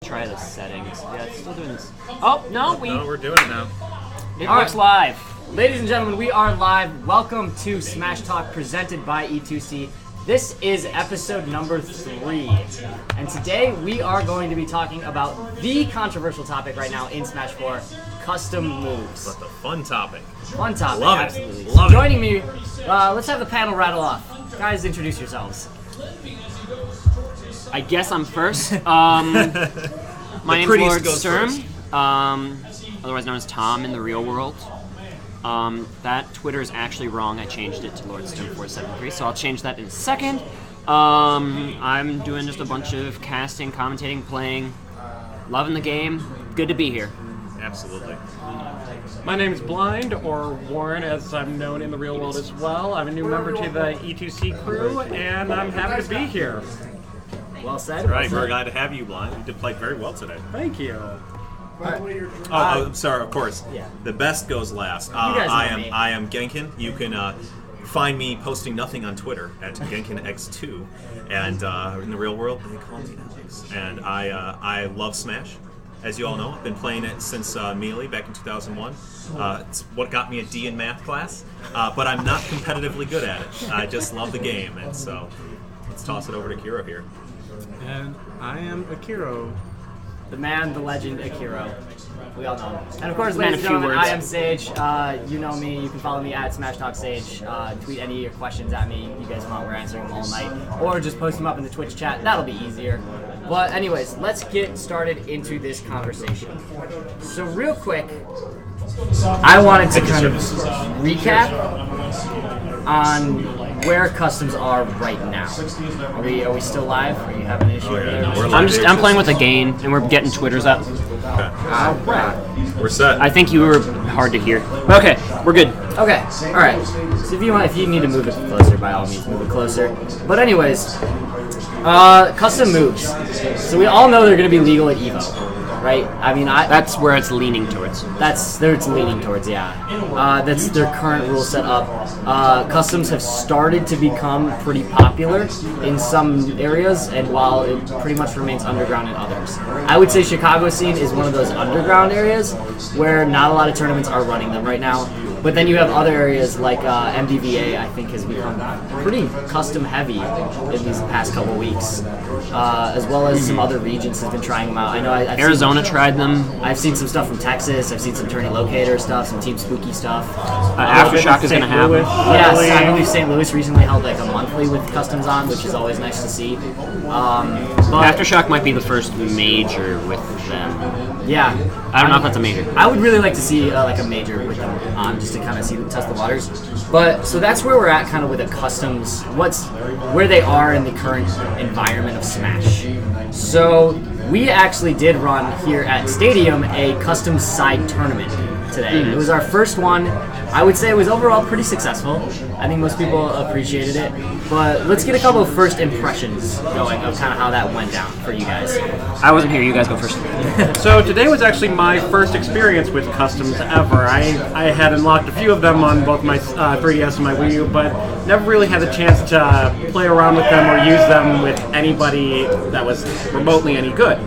try the settings. Yeah, it's still doing this. Oh, no, No, we're doing it now. It works live. Ladies and gentlemen, we are live. Welcome to Smash Talk presented by E2C. This is episode number 3. And today we are going to be talking about the controversial topic right now in Smash 4, custom moves. But the fun topic. Fun topic, Love it. absolutely. Love it. Joining me, let's have the panel rattle off. Guys, introduce yourselves. I guess I'm first. My name's Lord Sturm, otherwise known as Tom in the real world. That Twitter is actually wrong. I changed it to Lord Sturm 473, so I'll change that in a second. I'm doing just a bunch of casting, commentating, playing, loving the game. Good to be here. Absolutely. My name is Blind, or Warren, as I'm known in the real world as well. I'm a new member to the E2C crew, and I'm happy to be here. Well said. All right, well we're said. glad to have you, Blind. You did play very well today. Thank you. I'm sorry, of course. Yeah. The best goes last. guys know me. I am Genken. You can find me posting nothing on Twitter at GenkenX2, and in the real world they call me Alex. And I love Smash. As you all know, I've been playing it since Melee back in 2001. It's what got me a D in math class, but I'm not competitively good at it. I just love the game, and so let's toss it over to Akiro here. And I am Akiro. The man, the legend, Akiro. We all know him. And of course, Man, ladies a and few gentlemen, words. I am Sage. You know me. You can follow me at Smash Talk Sage. Tweet any of your questions at me. You guys want, we're answering them all night. Or just post them up in the Twitch chat. That'll be easier. But anyways, let's get started into this conversation. So real quick, I wanted to kind of recap on where customs are right now. Are we still live? Are you having an issue over there? no, we're I'm live. I'm playing with a gain, and we're getting Twitters up. Okay. We're set. I think you were hard to hear. Okay, we're good. Okay, alright. So if you need to move it closer, by all means, move it closer. But anyways, custom moves. So we all know they're going to be legal at EVO, right? I mean, That's where it's leaning towards. that's where it's leaning towards, yeah. That's their current rule set up. Customs have started to become pretty popular in some areas, and while it pretty much remains underground in others. I would say Chicago scene is one of those underground areas where not a lot of tournaments are running them right now. But then you have other areas like MDVA, I think, has become pretty custom heavy in these past couple weeks, as well as some other regions have been trying them out. I know I've Arizona tried them. I've seen some stuff from Texas. I've seen some Tourney Locator stuff, some Team Spooky stuff. Aftershock is going to have them. Yes, I believe St. Louis recently held like a monthly with customs on, which is always nice to see. But Aftershock might be the first major with them. yeah, I don't know if that's a major. I would really like to see like a major with them on, just to kind of see test the waters. But so that's where we're at, kind of with the customs. Where they are in the current environment of Smash. So we actually did run here at Stadium a custom side tournament today. It was our first one. I would say it was overall pretty successful. I think most people appreciated it. But let's get a couple of first impressions going of kind of how that went down for you guys. I wasn't here. You guys go first. So today was actually my first experience with customs ever. I had unlocked a few of them on both my 3DS and my Wii U, but never really had the chance to play around with them or use them with anybody that was remotely any good.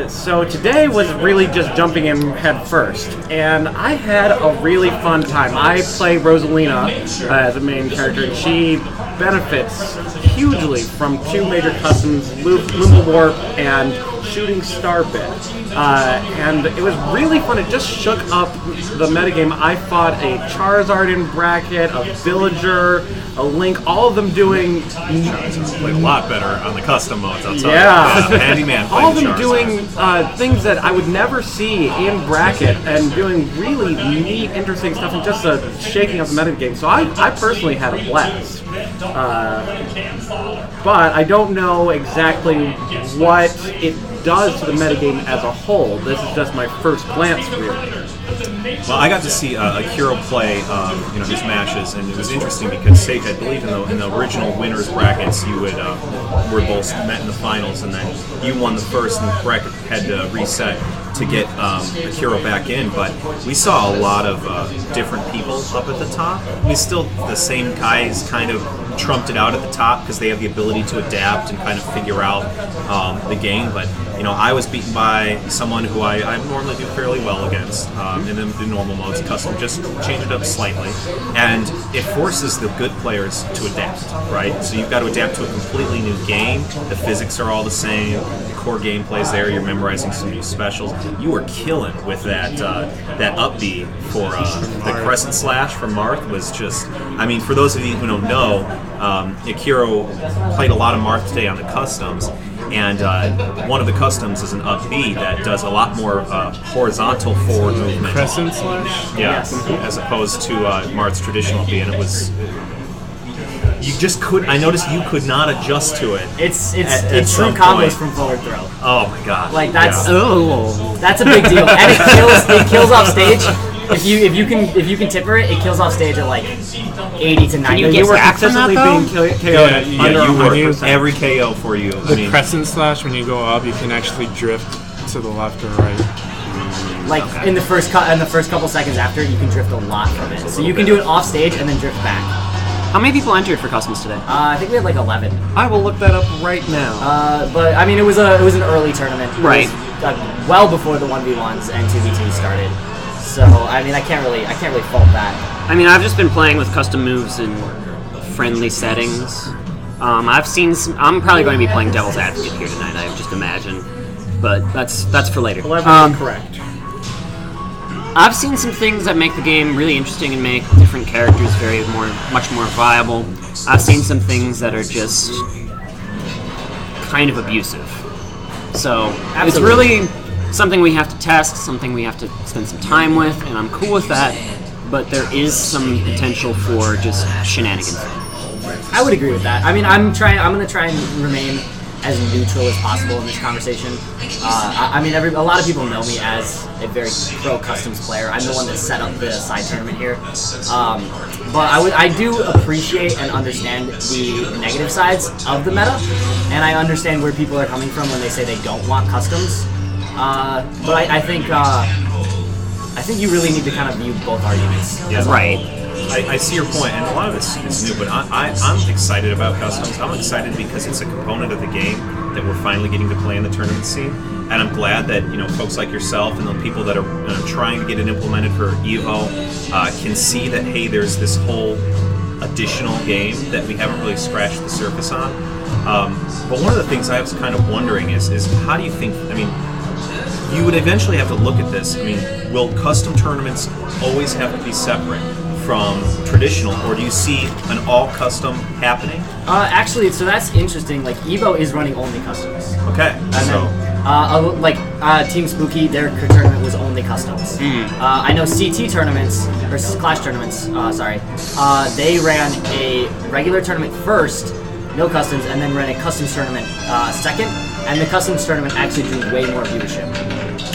So today was really just jumping in head first, and I had a really fun time. I play Rosalina as a main character, and she benefits hugely from two major customs, Lumba Warp and Shooting Star Bit. And it was really fun. It just shook up the metagame. I fought a Charizard in bracket, a Villager, a Link, all of them doing... Played a lot better on the custom modes, I'll tell Yeah. you. Handyman played all of them Charizard. doing things that I would never see in bracket and doing really neat, interesting stuff and just shaking up the metagame. So I personally had a blast. But I don't know exactly what it does to the metagame as a whole. This is just my first glance, really. Well, I got to see Akiro play, his matches, and it was interesting because Sage, I believe in the original winners brackets, you would were both met in the finals, and then you won the first, and the bracket had to reset to get Akiro back in. But we saw a lot of different people up at the top. I mean, still the same guys kind of trumped it out at the top because they have the ability to adapt and kind of figure out the game. But I was beaten by someone who I normally do fairly well against in the normal modes. Custom just change it up slightly, and it forces the good players to adapt, right? So you've got to adapt to a completely new game. The physics are all the same. The core gameplay's there. You're memorizing some new specials. You were killing with that up B for the Crescent Slash from Marth was just. I mean, for those of you who don't know, Akiro played a lot of Marth today on the customs, and one of the customs is an up B that does a lot more horizontal forward movement. Crescent Slash? Yeah, as opposed to Marth's traditional B, and it was. You just could. I noticed you could not adjust to it. It's true combos from forward throw. Oh my god! Like that's that's a big deal, and it kills off stage. If you can tipper it, it kills off stage at like 80 to 90. you were back from that, consistently though? being KO'd. You were 100%. every KO for you. The Crescent Slash, when you go up, you can actually drift to the left or right. Like in the first couple seconds after, you can drift a lot from it. So you can do it off stage and then drift back. How many people entered for customs today? I think we had like 11. I will look that up right now. But I mean, it was an early tournament. It Right. was, well before the 1v1s and 2v2s started. So I mean, I can't really fault that. I mean, I've just been playing with custom moves in friendly settings. I'm probably going to be playing Devil's Advocate here tonight. I just imagine, but that's for later. Correct. I've seen some things that make the game really interesting and make different characters much more viable. I've seen some things that are just kind of abusive. So it's really something we have to test, something we have to spend some time with, and I'm cool with that. But there is some potential for just shenanigans. I would agree with that. I mean, I'm going to try and remain as neutral as possible in this conversation. I mean, a lot of people know me as a very pro customs player. I'm the one that set up the side tournament here. But I do appreciate and understand the negative sides of the meta, and I understand where people are coming from when they say they don't want customs. But I think you really need to kind of view both arguments. Yeah. Right. I see your point, and a lot of this is new, but I'm excited about customs. I'm excited because it's a component of the game that we're finally getting to play in the tournament scene, and I'm glad that folks like yourself and the people that are trying to get it implemented for Evo can see that hey, there's this whole additional game that we haven't really scratched the surface on. But one of the things I was kind of wondering is how do you think? I mean, you would eventually have to look at this. I mean, will custom tournaments always have to be separate from traditional, or do you see an all custom happening? Actually, so that's interesting. Like Evo is running only customs. Okay, Team Spooky, their tournament was only customs. I know CT tournaments or Clash tournaments. They ran a regular tournament first, no customs, and then ran a customs tournament second. And the customs tournament actually drew way more viewership.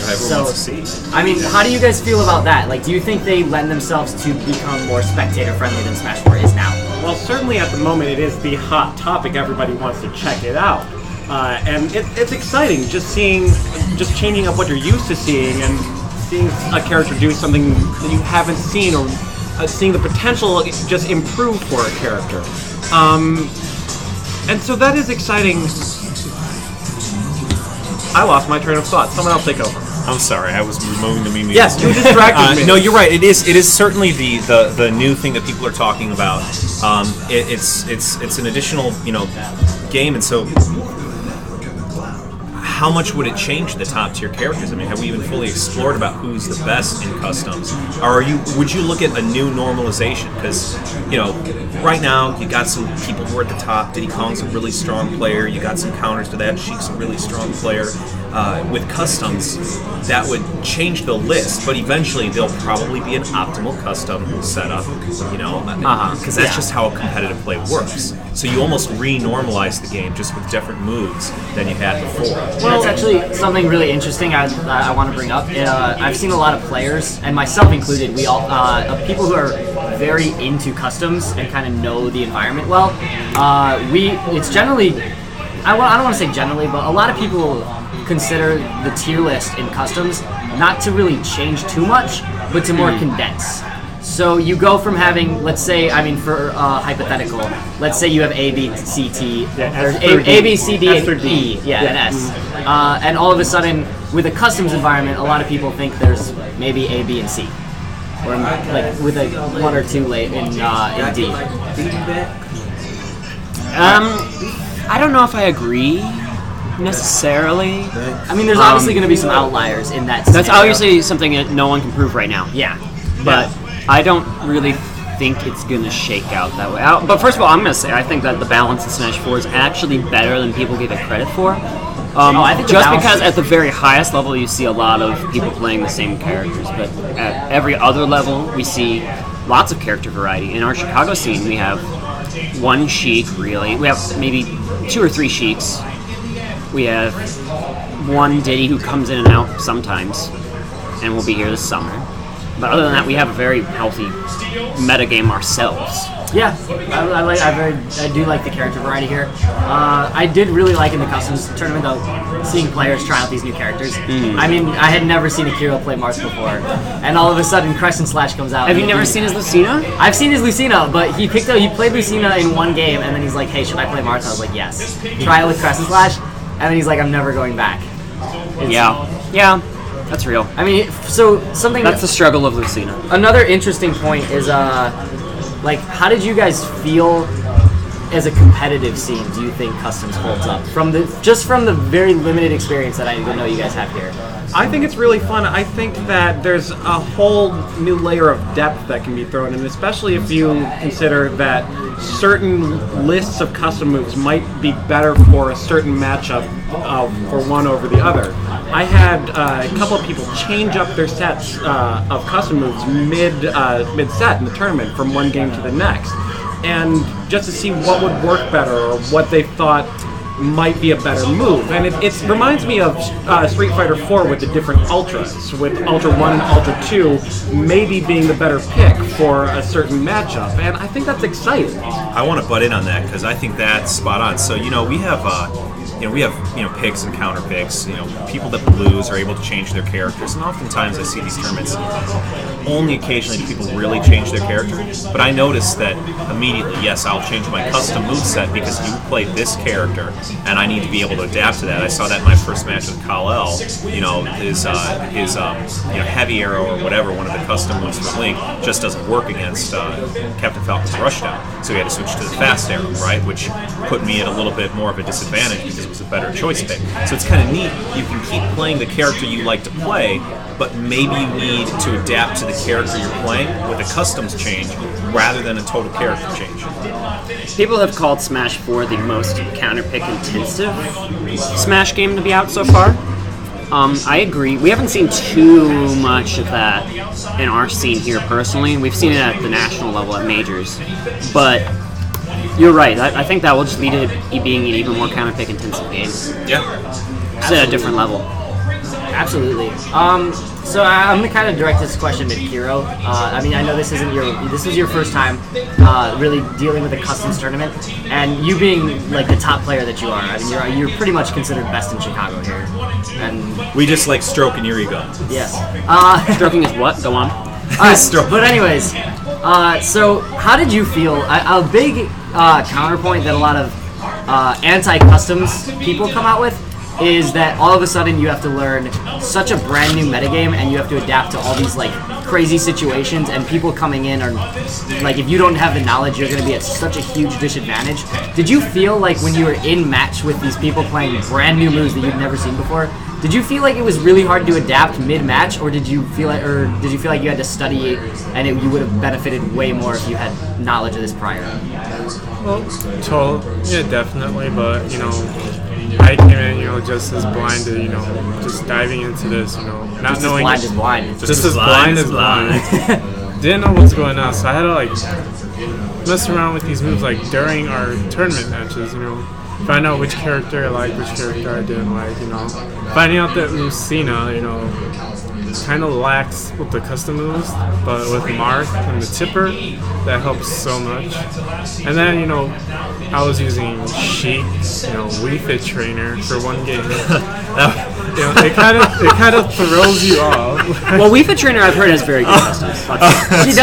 Everyone wants to see. I mean, how do you guys feel about that? Like, do you think they lend themselves to become more spectator-friendly than Smash 4 is now? Well, certainly at the moment it is the hot topic. Everybody wants to check it out. And it's exciting just changing up what you're used to seeing and seeing a character do something that you haven't seen, or seeing the potential just improve for a character. And so that is exciting. I lost my train of thought. Someone else take over. I'm sorry, I was removing the meme. Yes, you distracted me. No, you're right. It is certainly the new thing that people are talking about. It's an additional game, and so how much would it change the top tier characters? I mean, have we even fully explored about who's the best in customs? Or would you look at a new normalization? Because right now you got some people who are at the top. Diddy Kong's a really strong player. You got some counters to that. Sheik's a really strong player. With customs, that would change the list, but eventually there'll probably be an optimal custom setup, because that's just how a competitive play works. So you almost re-normalize the game just with different moves than you had before. Well, that's actually something really interesting I want to bring up. I've seen a lot of players, and myself included, we all people who are very into customs and kind of know the environment well. It's generally, I don't want to say generally, but a lot of people consider the tier list in customs not to really change too much, but to more condense. So you go from having, let's say, I mean, for hypothetical, let's say you have A, B, C, T, A, B, C, D, and E, and S. And all of a sudden, with a customs environment, a lot of people think there's maybe A, B, and C. Or like with a 1 or 2 late in D. I don't know if I agree necessarily. I mean, there's obviously going to be some outliers in that scenario. That's obviously something that no one can prove right now. Yeah. But I don't really think it's going to shake out that way. But first of all, I'm going to say I think that the balance in Smash 4 is actually better than people give it credit for. I think just because at the very highest level you see a lot of people playing the same characters, but at every other level we see lots of character variety. In our Chicago scene, we have one Sheik, really. We have maybe 2 or 3 Sheiks. We have one Diddy who comes in and out sometimes, and will be here this summer. But other than that, we have a very healthy metagame ourselves. Yeah, I do like the character variety here. I did really like in the customs tournament though, seeing players try out these new characters. I mean, I had never seen Akiro play Marth before, and all of a sudden Crescent Slash comes out. Have you never seen his Lucina? I've seen his Lucina, but he played Lucina in one game, and then he's like, "Hey, should I play Marth?" I was like, "Yes." Try it with Crescent Slash, and then he's like, "I'm never going back." Yeah, that's real. I mean, so something that's the struggle of Lucina. Another interesting point is like, how did you guys feel as a competitive scene? Do you think customs holds up from the very limited experience that I know you guys have here? I think it's really fun. I think that there's a whole new layer of depth that can be thrown in, especially if you consider that certain lists of custom moves might be better for a certain matchup for one over the other. I had a couple of people change up their sets of custom moves mid-set in the tournament from one game to the next, and just to see what would work better or what they thought might be a better move. And it reminds me of Street Fighter 4 with the different Ultras, with Ultra 1 and Ultra 2 maybe being the better pick for a certain matchup, and I think that's exciting. I want to butt in on that because I think that's spot on. So, we have picks and counter picks. People that lose are able to change their characters, and oftentimes I see these tournaments. Only occasionally do people really change their character, but I notice that immediately. Yes, I'll change my custom moveset because you play this character, and I need to be able to adapt to that. I saw that in my first match with Kal-El. His heavy arrow or whatever, one of the custom moves for Link, just doesn't work against Captain Falcon's rushdown. So we had to switch to the fast arrow, right, which put me at a little bit more of a disadvantage because it was a better choice pick. So it's kind of neat. You can keep playing the character you like to play, but maybe you need to adapt to the character you're playing with a customs change rather than a total character change. People have called Smash 4 the most counter-pick intensive Smash game to be out so far. I agree. We haven't seen too much of that in our scene here personally. We've seen it at the national level at majors. But you're right. I think that will just lead to it being an even more counter-pick intensive game. Yeah. Just at a different level. Absolutely. So I'm gonna kind of direct this question to Akiro. I mean, I know this was your first time really dealing with a customs tournament, and you being like the top player that you are, I mean, you're pretty much considered best in Chicago here. And we just like stroking your ego. Yes. Stroking is what? Go on. But anyways, so how did you feel? A big counterpoint that a lot of anti-customs people come out with is that all of a sudden you have to learn such a brand new metagame and you have to adapt to all these like crazy situations, and people coming in are like, if you don't have the knowledge, you're going to be at such a huge disadvantage. Did you feel like when you were in match with these people playing brand new moves that you'd never seen before, did you feel like it was really hard to adapt mid-match, or did you feel like you had to study and you would have benefited way more if you had knowledge of this prior? Well, yeah, definitely, but I came in, just as blinded, just diving into this, not just knowing. Just as blind as blind. Just as blind as blind. Didn't know what's going on, so I had to mess around with these moves during our tournament matches, find out which character I liked, which character I didn't like, Finding out that Lucina, kind of lacks with the custom moves, but with Marth and the Tipper, that helps so much. And then, I was using Sheik, Wii Fit Trainer for one game. It kind of throws you off. Well, Wii Fit Trainer I've heard has very good customs. She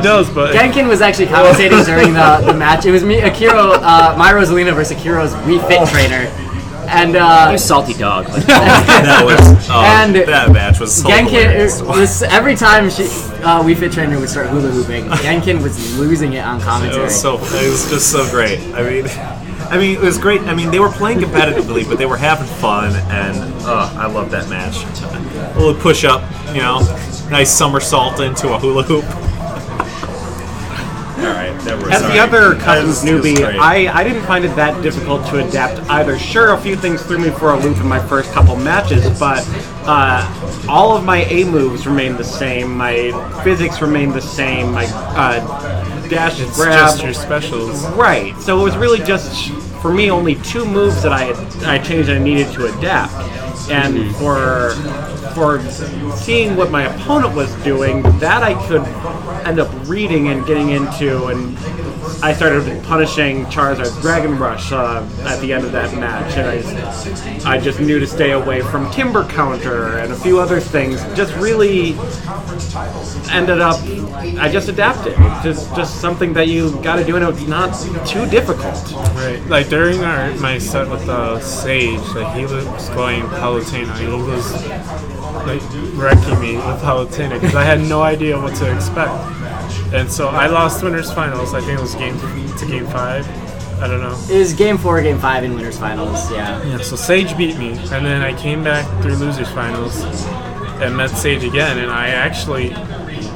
does, but Genken was actually commentating during the match. It was me, Akiro, my Rosalina versus Akiro's Wii Fit Trainer. And you salty dog. That match was so Genken, every time Wii Fit Trainer would start hula hooping, Genken was losing it on commentary. It was just so great. I mean, it was great. I mean, they were playing competitively, but they were having fun, and I love that match. A little push up, nice somersault into a hula hoop. All right, as the other Customs newbie, I didn't find it that difficult to adapt either. Sure, a few things threw me for a loop in my first couple matches, but all of my A moves remained the same, my physics remained the same, my dash, it's grab, just your specials. Right. So it was really just for me only 2 moves that I changed and I needed to adapt, and for seeing what my opponent was doing, that I could end up reading and getting into, and I started punishing Charizard's Dragon Rush at the end of that match, and I just knew to stay away from Timber Counter and a few other things. Just really ended up, I just adapted. It's just something that you got to do, and it's not too difficult. Right, like during my set with Sage, like he was going Palutena, he was like wrecking me with Palutena because I had no idea what to expect. And so I lost winners finals. I think it was game 5. I don't know. It was game 4, game 5 in winners finals. Yeah. So Sage beat me, and then I came back through losers finals and met Sage again, and I actually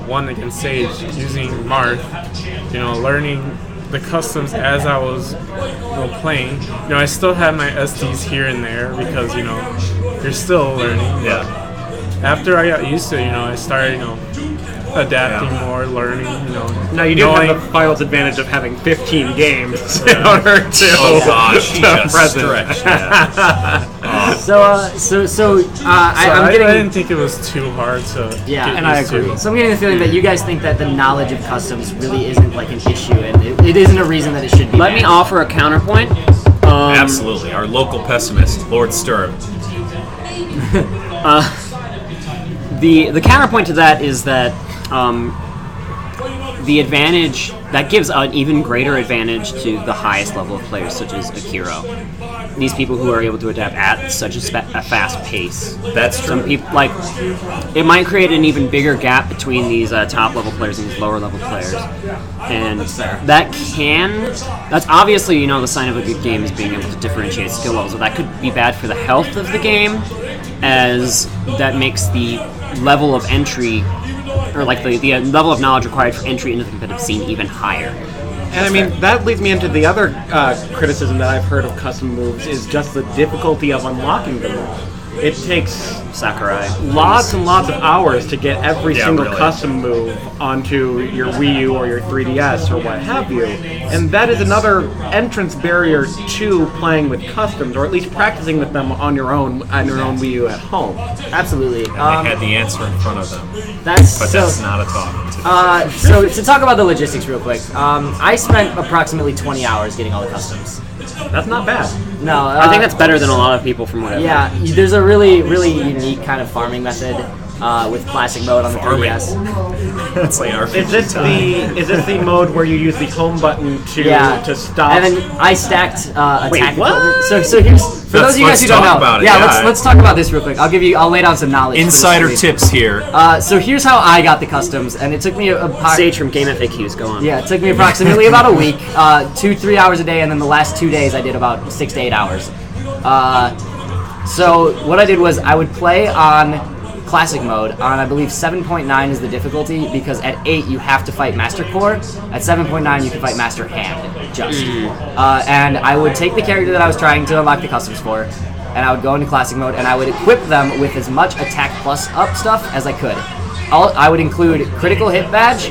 won against Sage using Marth. Learning the customs as I was playing. I still had my SDs here and there because you're still learning. Yeah. After I got used to it, I started, adapting more, learning, Now you do have the finals advantage of having 15 games in order to Oh gosh, he just present. stretched. Yeah. I didn't think it was too hard to get and I used agree. to. So I'm getting the feeling that you guys think that the knowledge of customs really isn't like an issue, and it isn't a reason that it should be. Let me offer a counterpoint. Absolutely. Our local pessimist, Lord Sturm. The counterpoint to that is that the advantage that gives an even greater advantage to the highest level of players, such as Akiro. These people who are able to adapt at such a fast pace. That's true. Some people it might create an even bigger gap between these top level players and these lower level players, and that's obviously the sign of a good game is being able to differentiate skill levels. So that could be bad for the health of the game, as that makes the level of entry, or like the level of knowledge required for entry into the competitive scene even higher. And I mean, that leads me into the other criticism that I've heard of custom moves is just the difficulty of unlocking the move. It takes Sakurai lots and lots of hours to get every single really. custom move onto your Wii U or your 3DS or what have you. And that is another entrance barrier to playing with customs, or at least practicing with them on your own Wii U at home. Absolutely. And they had the answer in front of them. That's not a talk. So to talk about the logistics real quick, I spent approximately 20 hours getting all the customs. That's not bad. No, I think that's better than a lot of people from what I've Yeah, there's a really unique kind of farming method with classic mode on the 3DS. That's like our Is this the mode where you use the home button to stop? And then I stacked attack. Wait, what? So here's for those of you guys who don't know. About it. Let's talk about this real quick. I'll lay down some knowledge. Insider tips here. So here's how I got the customs, and it took me Sage from Game FAQs. Go on. Yeah, it took me approximately about a week, 2-3 hours a day, and then the last 2 days I did about 6 to 8 hours. So what I did was I would play on classic mode on, I believe 7.9 is the difficulty, because at 8 you have to fight Master Core. At 7.9 you can fight Master Hand, just. And I would take the character that I was trying to unlock the customs for, and I would go into classic mode, and I would equip them with as much attack plus up stuff as I could. I would include critical hit badge,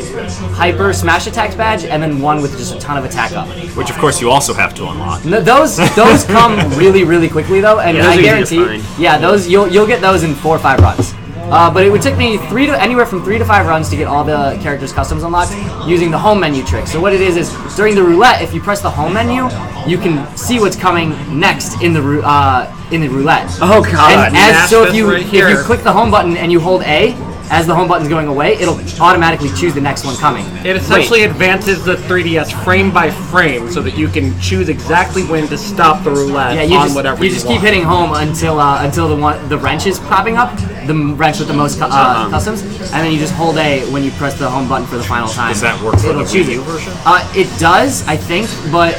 hyper smash attacks badge, and then one with just a ton of attack up. Which, of course, you also have to unlock. No, those come really, really quickly though, and those I are easy to guarantee, find. yeah, those you'll get those in 4 or 5 runs. But it would take me anywhere from 3 to 5 runs to get all the characters' customs unlocked using the home menu trick. So what it is during the roulette, if you press the home menu, you can see what's coming next in the roulette. Oh god! And so if this you right if here. you click the home button and you hold A, as the home button's going away, it'll automatically choose the next one coming. It essentially advances the 3DS frame by frame so that you can choose exactly when to stop the roulette Yeah, on whatever you just keep want. hitting home until the wrench is popping up, the wrench with the most customs, and then you just hold A when you press the home button for the final time. Does that work for It'll the choose Wii U it. version? It does, I think, but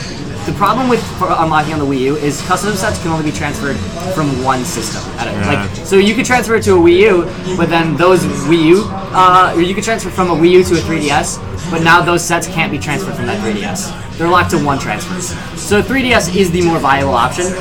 the problem with unlocking on the Wii U is custom sets can only be transferred from one system. So you could transfer it to a Wii U, but then those Wii U, or you could transfer from a Wii U to a 3DS, but now those sets can't be transferred from that 3DS. They're locked to one transfer. So 3DS is the more viable option.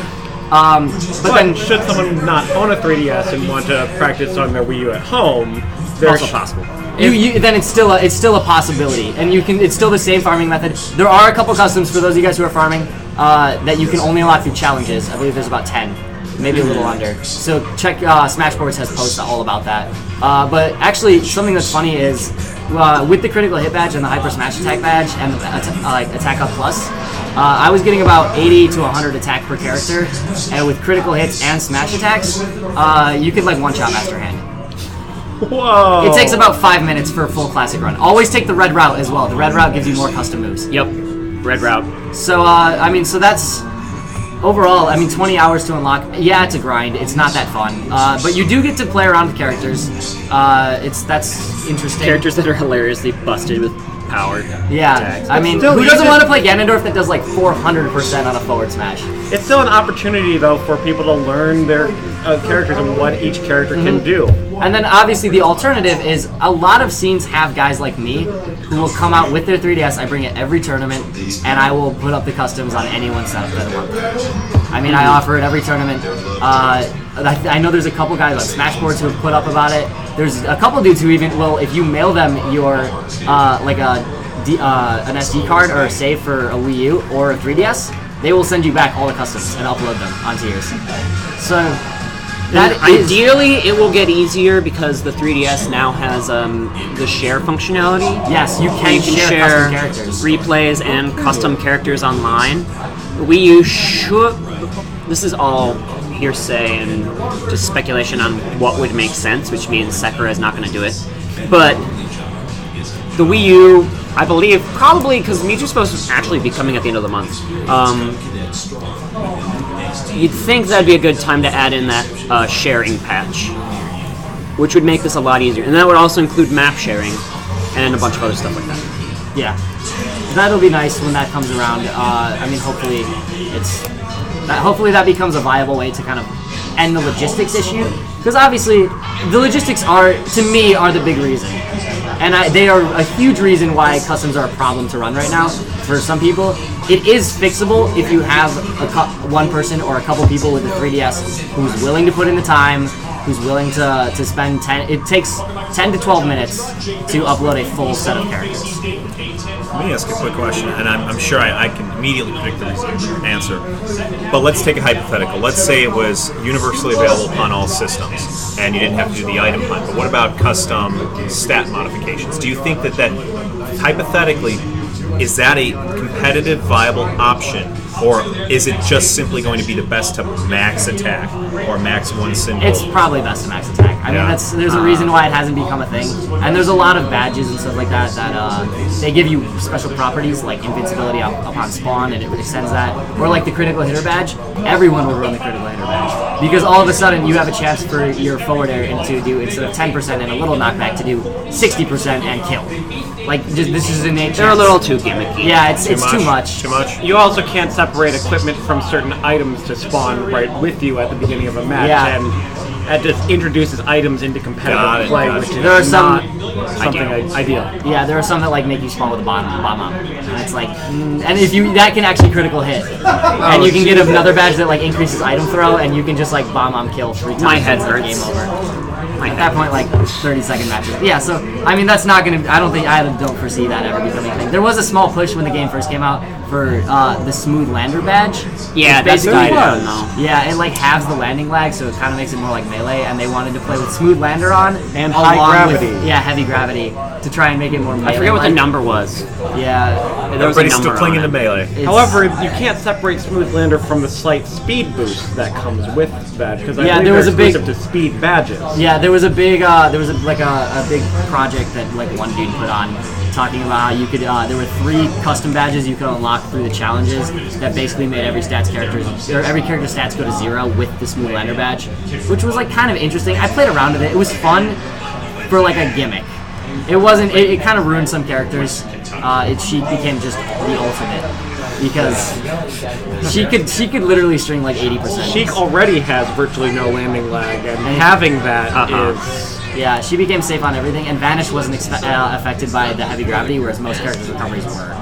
But then should someone not own a 3DS and want to practice on their Wii U at home, Also possible. then it's still a possibility, and it's still the same farming method. There are a couple customs for those of you guys who are farming that you can only unlock through challenges. I believe there's about 10, maybe a little under. So check Smashboards has posts all about that. But actually, something that's funny is with the critical hit badge and the hyper smash attack badge and the attack up plus. I was getting about 80 to 100 attack per character, and with critical hits and smash attacks, you could one-shot Master Hand. Whoa! It takes about 5 minutes for a full classic run. Always take the red route as well. The red route gives you more custom moves. Yep. Red route. So, so that's... Overall, 20 hours to unlock. Yeah, it's a grind. It's not that fun. But you do get to play around with characters. That's interesting. Characters that are hilariously busted with power. Yeah. Who still, doesn't want to play Ganondorf that does 400% on a forward smash? It's still an opportunity, though, for people to learn their characters and what each character can do. And then obviously the alternative is a lot of scenes have guys like me who will come out with their 3DS. I bring it every tournament, and I will put up the customs on anyone's setup that I want. I offer it every tournament. I know there's a couple guys on Smashboards who have put up about it. There's a couple dudes who even will, if you mail them your an SD card or a save for a Wii U or a 3DS, they will send you back all the customs and upload them onto yours. So Ideally, it will get easier because the 3DS now has the share functionality. Yes, you can share custom characters. Replays and custom characters online. The Wii U should... This is all hearsay and just speculation on what would make sense, which means Sakura is not going to do it. But the Wii U, I believe, probably because Mewtwo's supposed to actually be coming at the end of the month. You'd think that'd be a good time to add in that sharing patch, which would make this a lot easier. And that would also include map sharing and a bunch of other stuff like that. Yeah, that'll be nice when that comes around. Hopefully that becomes a viable way to kind of end the logistics issue, because obviously the logistics to me are the big reason, and they are a huge reason why customs are a problem to run right now for some people. It is fixable if you have one person or a couple people with a 3DS who's willing to put in the time, who's willing to spend 10. It takes 10 to 12 minutes to upload a full set of characters. Let me ask a quick question, and I'm sure I can immediately predict the answer. But let's take a hypothetical. Let's say it was universally available upon all systems, and you didn't have to do the item hunt. But what about custom stat modifications? Do you think that hypothetically, is that a competitive, viable option? Or is it just simply going to be the best to max attack or max one symbol? It's probably best to max attack. There's a reason why it hasn't become a thing. And there's a lot of badges and stuff like that they give you special properties like invincibility upon spawn, and it extends that. Or like the critical hitter badge, everyone will run the critical hitter badge. Because all of a sudden you have a chance for your forward air to do, instead of 10% and a little knockback, to do 60% and kill. This is innate chance. They're a little too gimmicky. Yeah, it's too much. Too much? You also can't separate equipment from certain items to spawn right with you at the beginning of a match, and that just introduces items into competitive play, which is There are some something ideal. Yeah, there are some that make you spawn with a bomb up, and it's and if that can actually critical hit, and you can get another badge that increases item throw, and you can just bomb kill 3 times. My head and hurts. Game over. At that point, like 30-second matches. Yeah, so I mean that's not gonna. I don't foresee that ever becoming a thing. There was a small push when the game first came out for the smooth lander badge. Yeah, that's died down though. Yeah, it like halves the landing lag, so it kind of makes it more like Melee. And they wanted to play with smooth lander on and high gravity. Heavy gravity to try and make it more Melee. I forget what the number was. Yeah, Everybody's still clinging to Melee. However, you can't separate Smooth Lander from the slight speed boost that comes with badge because I believe there was they're a big exclusive to speed badges. Yeah, there was a big a big project that like one dude put on, talking about how you could there were 3 custom badges you could unlock through the challenges that basically made every character's stats go to 0 with the Smooth Lander badge, which was like kind of interesting. I played around with it. It was fun for like a gimmick. It wasn't. It kind of ruined some characters. She became just the ultimate because she could literally string like 80%. Sheik already has virtually no landing lag, and having that is. Yeah, she became safe on everything, and Vanish wasn't affected by the heavy gravity, whereas most characters' recoveries were.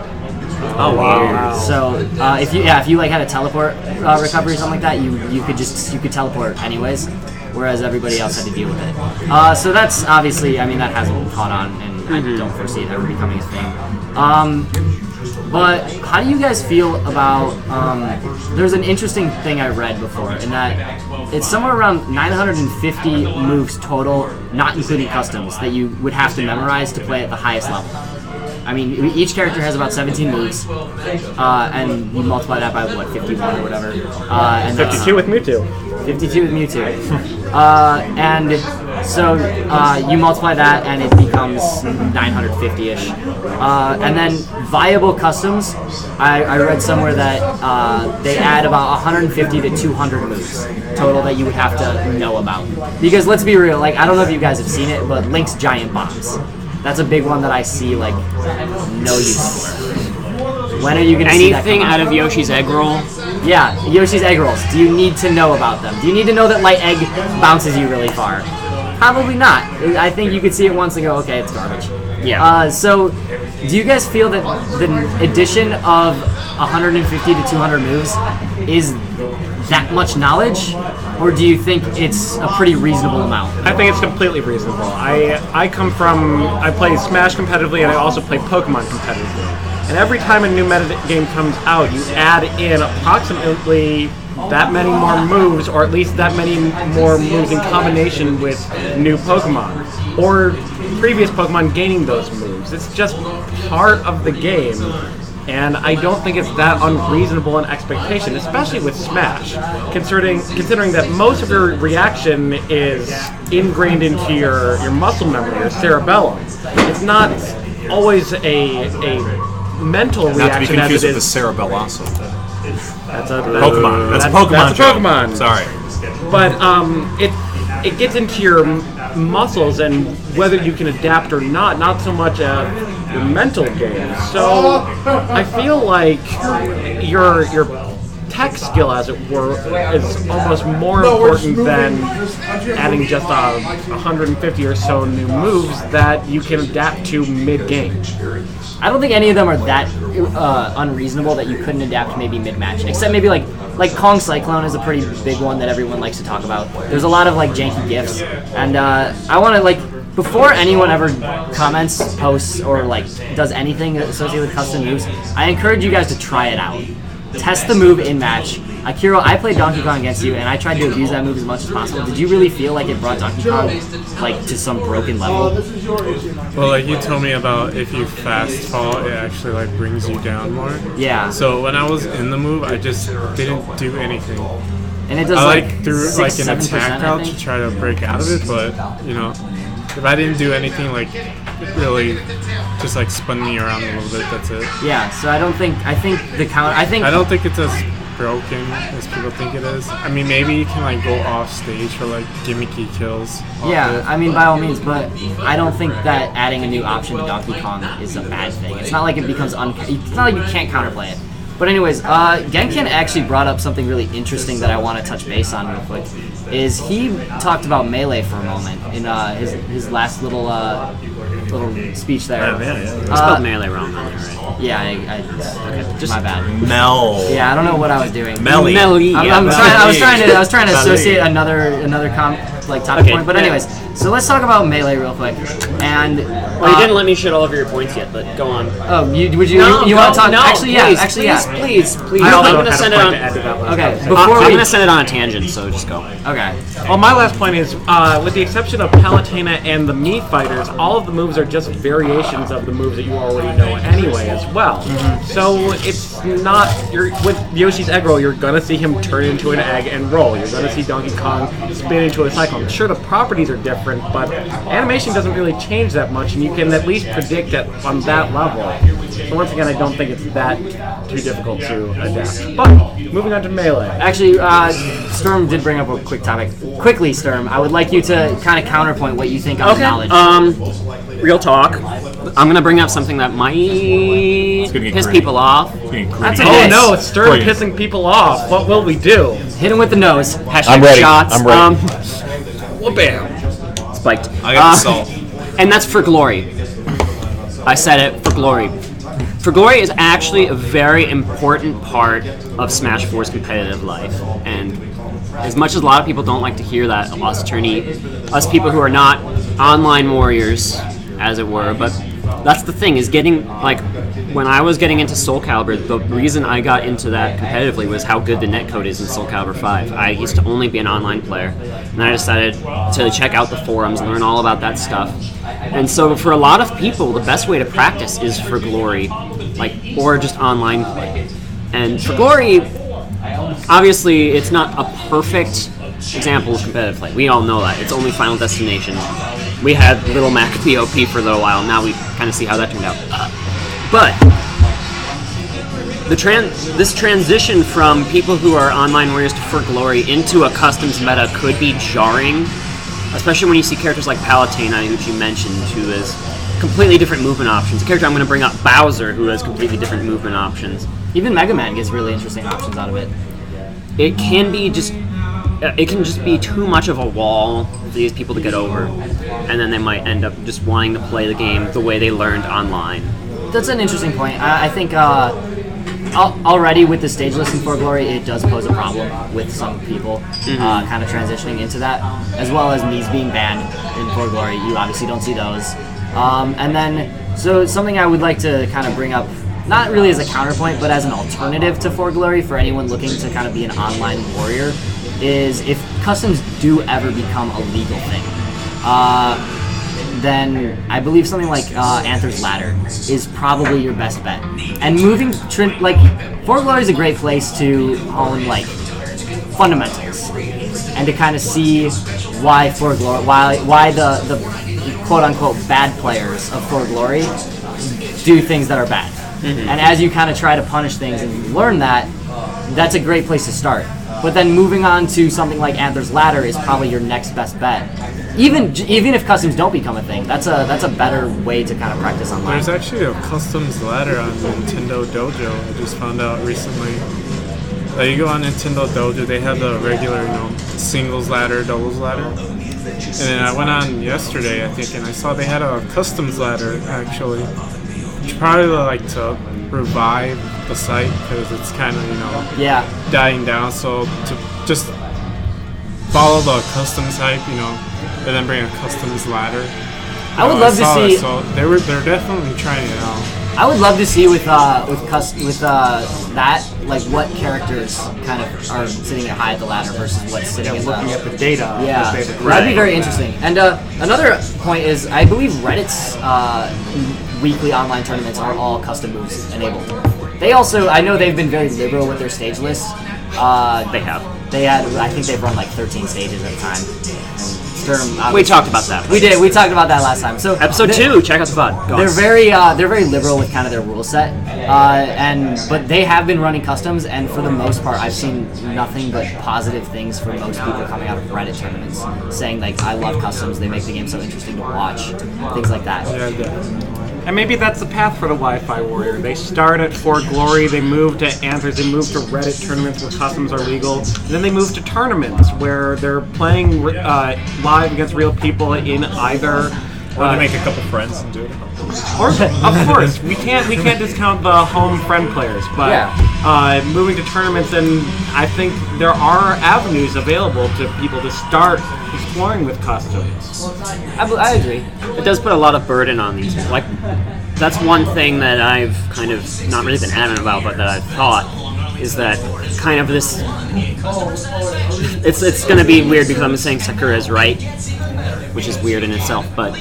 Oh wow! So if you like had a teleport recovery or something like that, you could teleport anyways, whereas everybody else had to deal with it. So that's obviously, I mean, that hasn't caught on, and I don't foresee it ever becoming a thing. But how do you guys feel about? There's an interesting thing I read before, in that it's somewhere around 950 moves total, not including customs, that you would have to memorize to play at the highest level. I mean, each character has about 17 moves, and you multiply that by what, 51 or whatever. And 52 with Mewtwo. 52 with Mewtwo. And so you multiply that, and it becomes 950-ish. And then viable customs, I read somewhere that they add about 150 to 200 moves total that you would have to know about. Because let's be real, like I don't know if you guys have seen it, but Link's giant bombs. That's a big one that I see like no use for. When are you going to see that anything out of Yoshi's Egg Roll? Yeah, Yoshi's Egg Rolls. Do you need to know about them? Do you need to know that Light Egg bounces you really far? Probably not. I think you could see it once and go, okay, it's garbage. Yeah. So, do you guys feel that the addition of 150 to 200 moves is that much knowledge? Or do you think it's a pretty reasonable amount? I think it's completely reasonable. I play Smash competitively, and I also play Pokemon competitively. And every time a new meta game comes out, you add in approximately that many more moves, or at least that many more moves in combination with new Pokemon, or previous Pokemon gaining those moves. It's just part of the game. And I don't think it's that unreasonable an expectation, especially with Smash, considering that most of your reaction is ingrained into your muscle memory, your cerebellum. It's not always a mental reaction. Not to be confused as it with is. the cerebelloso. That's a Pokemon. That's a Pokemon. That's a Pokemon. Sorry. But it gets into your muscles and whether you can adapt or not so much your mental game. So I feel like your tech skill, as it were, is almost more important than adding just 150 or so new moves that you can adapt to mid-game. I don't think any of them are that unreasonable that you couldn't adapt maybe mid-match. Except maybe like Kong Cyclone is a pretty big one that everyone likes to talk about. There's a lot of like janky gifts, and I want to like, before anyone ever comments, posts, or like does anything associated with custom moves, I encourage you guys to try it out. Test the move in match. Akiro, I played Donkey Kong against you, and I tried to abuse that move as much as possible. Did you really feel like it brought Donkey Kong like to some broken level? Well, like you told me about, if you fast fall, it actually like brings you down more. Yeah. So when I was in the move, I just didn't do anything. And it does I like threw 6, like an 7%, attack I out think. to try to break out of it, but you know, if I didn't do anything, like really just like spun me around a little bit, that's it. Yeah. So I don't think I don't think it's as broken as people think it is. I mean, maybe you can like go off stage for like gimmicky kills. Yeah, I mean, by all means, but I don't think that adding a new option to Donkey Kong is a bad thing. It's not like it becomes it's not like you can't counterplay it. But anyways, Genken actually brought up something really interesting that I want to touch base on real quick. Is he talked about Melee for a moment in his last little speech there. Oh, yeah. I spelled Melee wrong on there, right? Yeah, okay, just my bad. Mel. Yeah, I don't know what I was doing. Melly. Melly. I was trying to associate another topic Okay, point. But yeah. anyways, so let's talk about Melee real quick. And Well, you didn't let me shit all over your points yet, but go on. oh, you want to talk? No, actually, please. I also I'm gonna had a send it point on. to add to that last Okay, topic. before I'm we gonna send it on a tangent, so just go. okay. Well, my last point is, with the exception of Palutena and the Mii fighters, all of the moves are just variations of the moves that you already know anyway as well. So it's not, with Yoshi's egg roll, you're gonna see him turn into an egg and roll. You're gonna see Donkey Kong spin into a cyclone. Sure, the properties are different, but animation doesn't really change that much, and you can at least predict it on that level. So once again, I don't think it's that too difficult to adapt. But moving on to Melee. Actually, Sturm did bring up a quick topic. Quickly, Sturm, I would like you to kind of counterpoint what you think on knowledge. Real talk. I'm gonna bring up something that might gonna get piss gritty. people off. That's Oh okay. no, it's Sturm Brilliant. pissing people off. What will we do? Hit him with the nose. Hashtag I'm ready. shots. I'm ready. Whoop-bam. Spiked. I got the salt. And that's for glory. I said it, for glory. For glory is actually a very important part of Smash 4's competitive life. And as much as a lot of people don't like to hear that, us people who are not online warriors, as it were, but that's the thing, is getting, like, when I was getting into Soul Calibur, the reason I got into that competitively was how good the netcode is in Soul Calibur 5. I used to only be an online player, and I decided to check out the forums and learn all about that stuff. And so for a lot of people, the best way to practice is for glory, or just online play. And for glory, obviously, it's not a perfect example of competitive play. We all know that. It's only Final Destination. We had Little Mac POP for a little while. Now we kind of see how that turned out. But this transition from people who are online warriors to for glory into a customs meta could be jarring, especially when you see characters like Palutena, which you mentioned, who has completely different movement options. A character I'm going to bring up, Bowser, who has completely different movement options. Even Mega Man gets really interesting options out of it. It can just be too much of a wall for these people to get over, and then they might end up just wanting to play the game the way they learned online. That's an interesting point. I think already with the stage list in For Glory, it does pose a problem with some people kind of transitioning into that, as well as Mii's being banned in For Glory. You obviously don't see those. And then, so something I would like to kind of bring up, not really as a counterpoint, but as an alternative to For Glory for anyone looking to kind of be an online warrior, is if customs do ever become a legal thing, then I believe something like Anther's Ladder is probably your best bet. And moving, For Glory is a great place to hone fundamentals and to kind of see why For Glory, why the quote unquote bad players of For Glory do things that are bad. And as you kind of try to punish things and you learn that, that's a great place to start. But then moving on to something like Anther's Ladder is probably your next best bet. Even if customs don't become a thing, that's a better way to kind of practice online. There's actually a customs ladder on Nintendo Dojo. I just found out recently. You go on Nintendo Dojo, they have the regular, singles ladder, doubles ladder. And then I went on yesterday, I think, and I saw they had a customs ladder actually. You should probably like to revive the site because it's kind of dying down. So to just follow the customs hype, and then bring a customs ladder. I would love to see. So they're definitely trying it out. I would love to see with that, what characters kind of are sitting high at the ladder versus what's sitting in Looking at the data. Yeah, that they've that'd be very interesting. And another point is, I believe Reddit's weekly online tournaments are all custom moves enabled. They also, I know they've been very liberal with their stage lists. They have. I think they've run 13 stages at a time. Sturm, We talked about that. We did. We talked about that last time. So Episode 2, check out the VOD. Go they're on. very liberal with kind of their rule set, but they have been running customs, and for the most part, I've seen nothing but positive things from most people coming out of Reddit tournaments, saying I love customs. They make the game so interesting to watch, things like that. And maybe that's the path for the Wi-Fi warrior. They start at For Glory, they move to Anthers, they move to Reddit tournaments where customs are legal, and then they move to tournaments where they're playing live against real people in either Or to make a couple friends and do it. Or, of course, we can't discount the home friend players, but moving to tournaments, and I think there are avenues available to people to start exploring with customs. I agree. It does put a lot of burden on these. Like, that's one thing that I've kind of not really been adamant about, but that I've thought is that kind of this. It's going to be weird because I'm saying Sakura is right, which is weird in itself, but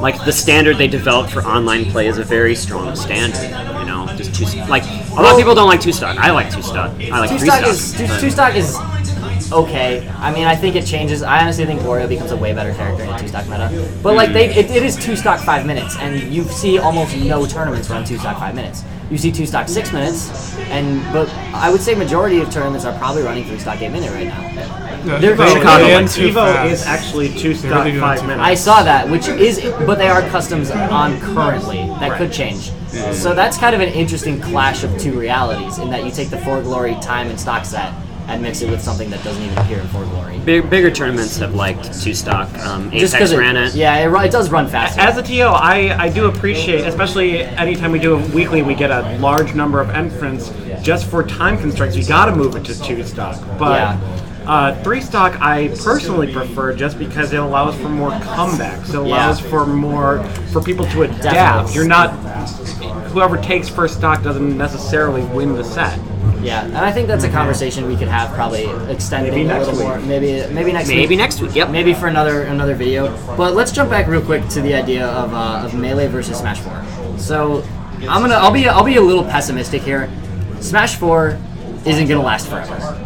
like the standard they developed for online play is a very strong standard. You know, just a lot of people don't like two-stock. I like two-stock. I like three-stock. Two-stock is okay. I mean, I think it changes. I honestly think Wario becomes a way better character in a two-stock meta. But like, it is two-stock 5 minutes, and you see almost no tournaments run two-stock 5 minutes. You see two-stock 6 minutes, but I would say majority of tournaments are probably running three-stock 8 minute right now. Evo is actually two-stock 5 minutes. I saw that, but they are customs on currently. That could change. So that's kind of an interesting clash of two realities, in that you take the For Glory time and stock set and mix it with something that doesn't even appear in For Glory. Bigger tournaments have liked two-stock. Apex ran it. Yeah, it does run faster. As a TO, I do appreciate, especially anytime we do a weekly, we get a large number of entrants. Just for time constraints, you got to move it to two-stock. But three-stock I personally prefer, just because it allows for more comebacks. It allows for people to adapt. Definitely. You're not, whoever takes first stock doesn't necessarily win the set. Yeah, and I think that's a conversation we could have, probably extending a little more. Maybe next week. Maybe next week. Yep. Maybe for another video. But let's jump back real quick to the idea of Melee versus Smash 4. So I'll be a little pessimistic here. Smash 4 isn't gonna last forever.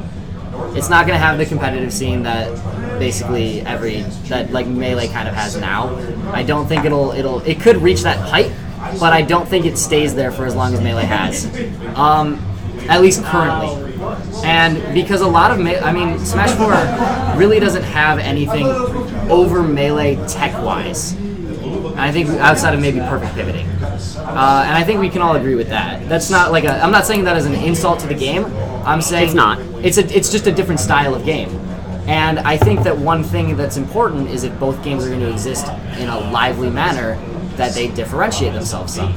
It's not gonna have the competitive scene that basically Melee kind of has now. I don't think it could reach that height, but I don't think it stays there for as long as Melee has. At least currently. And because a lot of Smash 4 really doesn't have anything over Melee tech-wise. I think outside of maybe perfect pivoting. And I think we can all agree with that. That's not like I'm not saying that as an insult to the game. I'm saying it's not. It's just a different style of game. And I think that one thing that's important is if both games are going to exist in a lively manner, that they differentiate themselves some.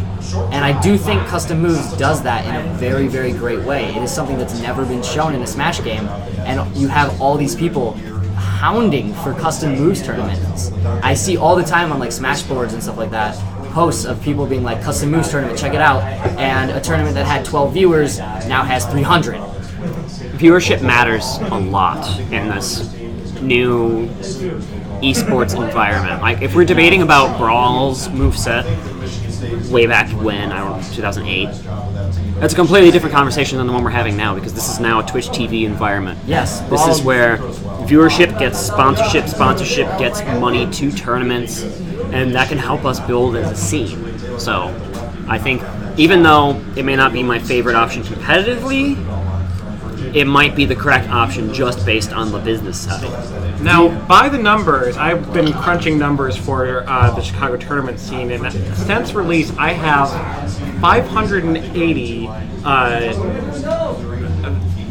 And I do think Custom Moves does that in a very, very great way. It is something that's never been shown in a Smash game, and you have all these people hounding for Custom Moves tournaments. I see all the time on like Smash boards and stuff like that, posts of people being like, Custom Moves tournament, check it out. And a tournament that had 12 viewers now has 300. Viewership matters a lot in this new esports environment. Like, if we're debating about Brawl's moveset way back when, I don't know, 2008, that's a completely different conversation than the one we're having now, because this is now a Twitch TV environment. Yes. This is where viewership gets sponsorship gets money to tournaments, and that can help us build as a scene. So, I think, even though it may not be my favorite option competitively, it might be the correct option just based on the business side. Now, by the numbers, I've been crunching numbers for the Chicago tournament scene, and since release, I have 580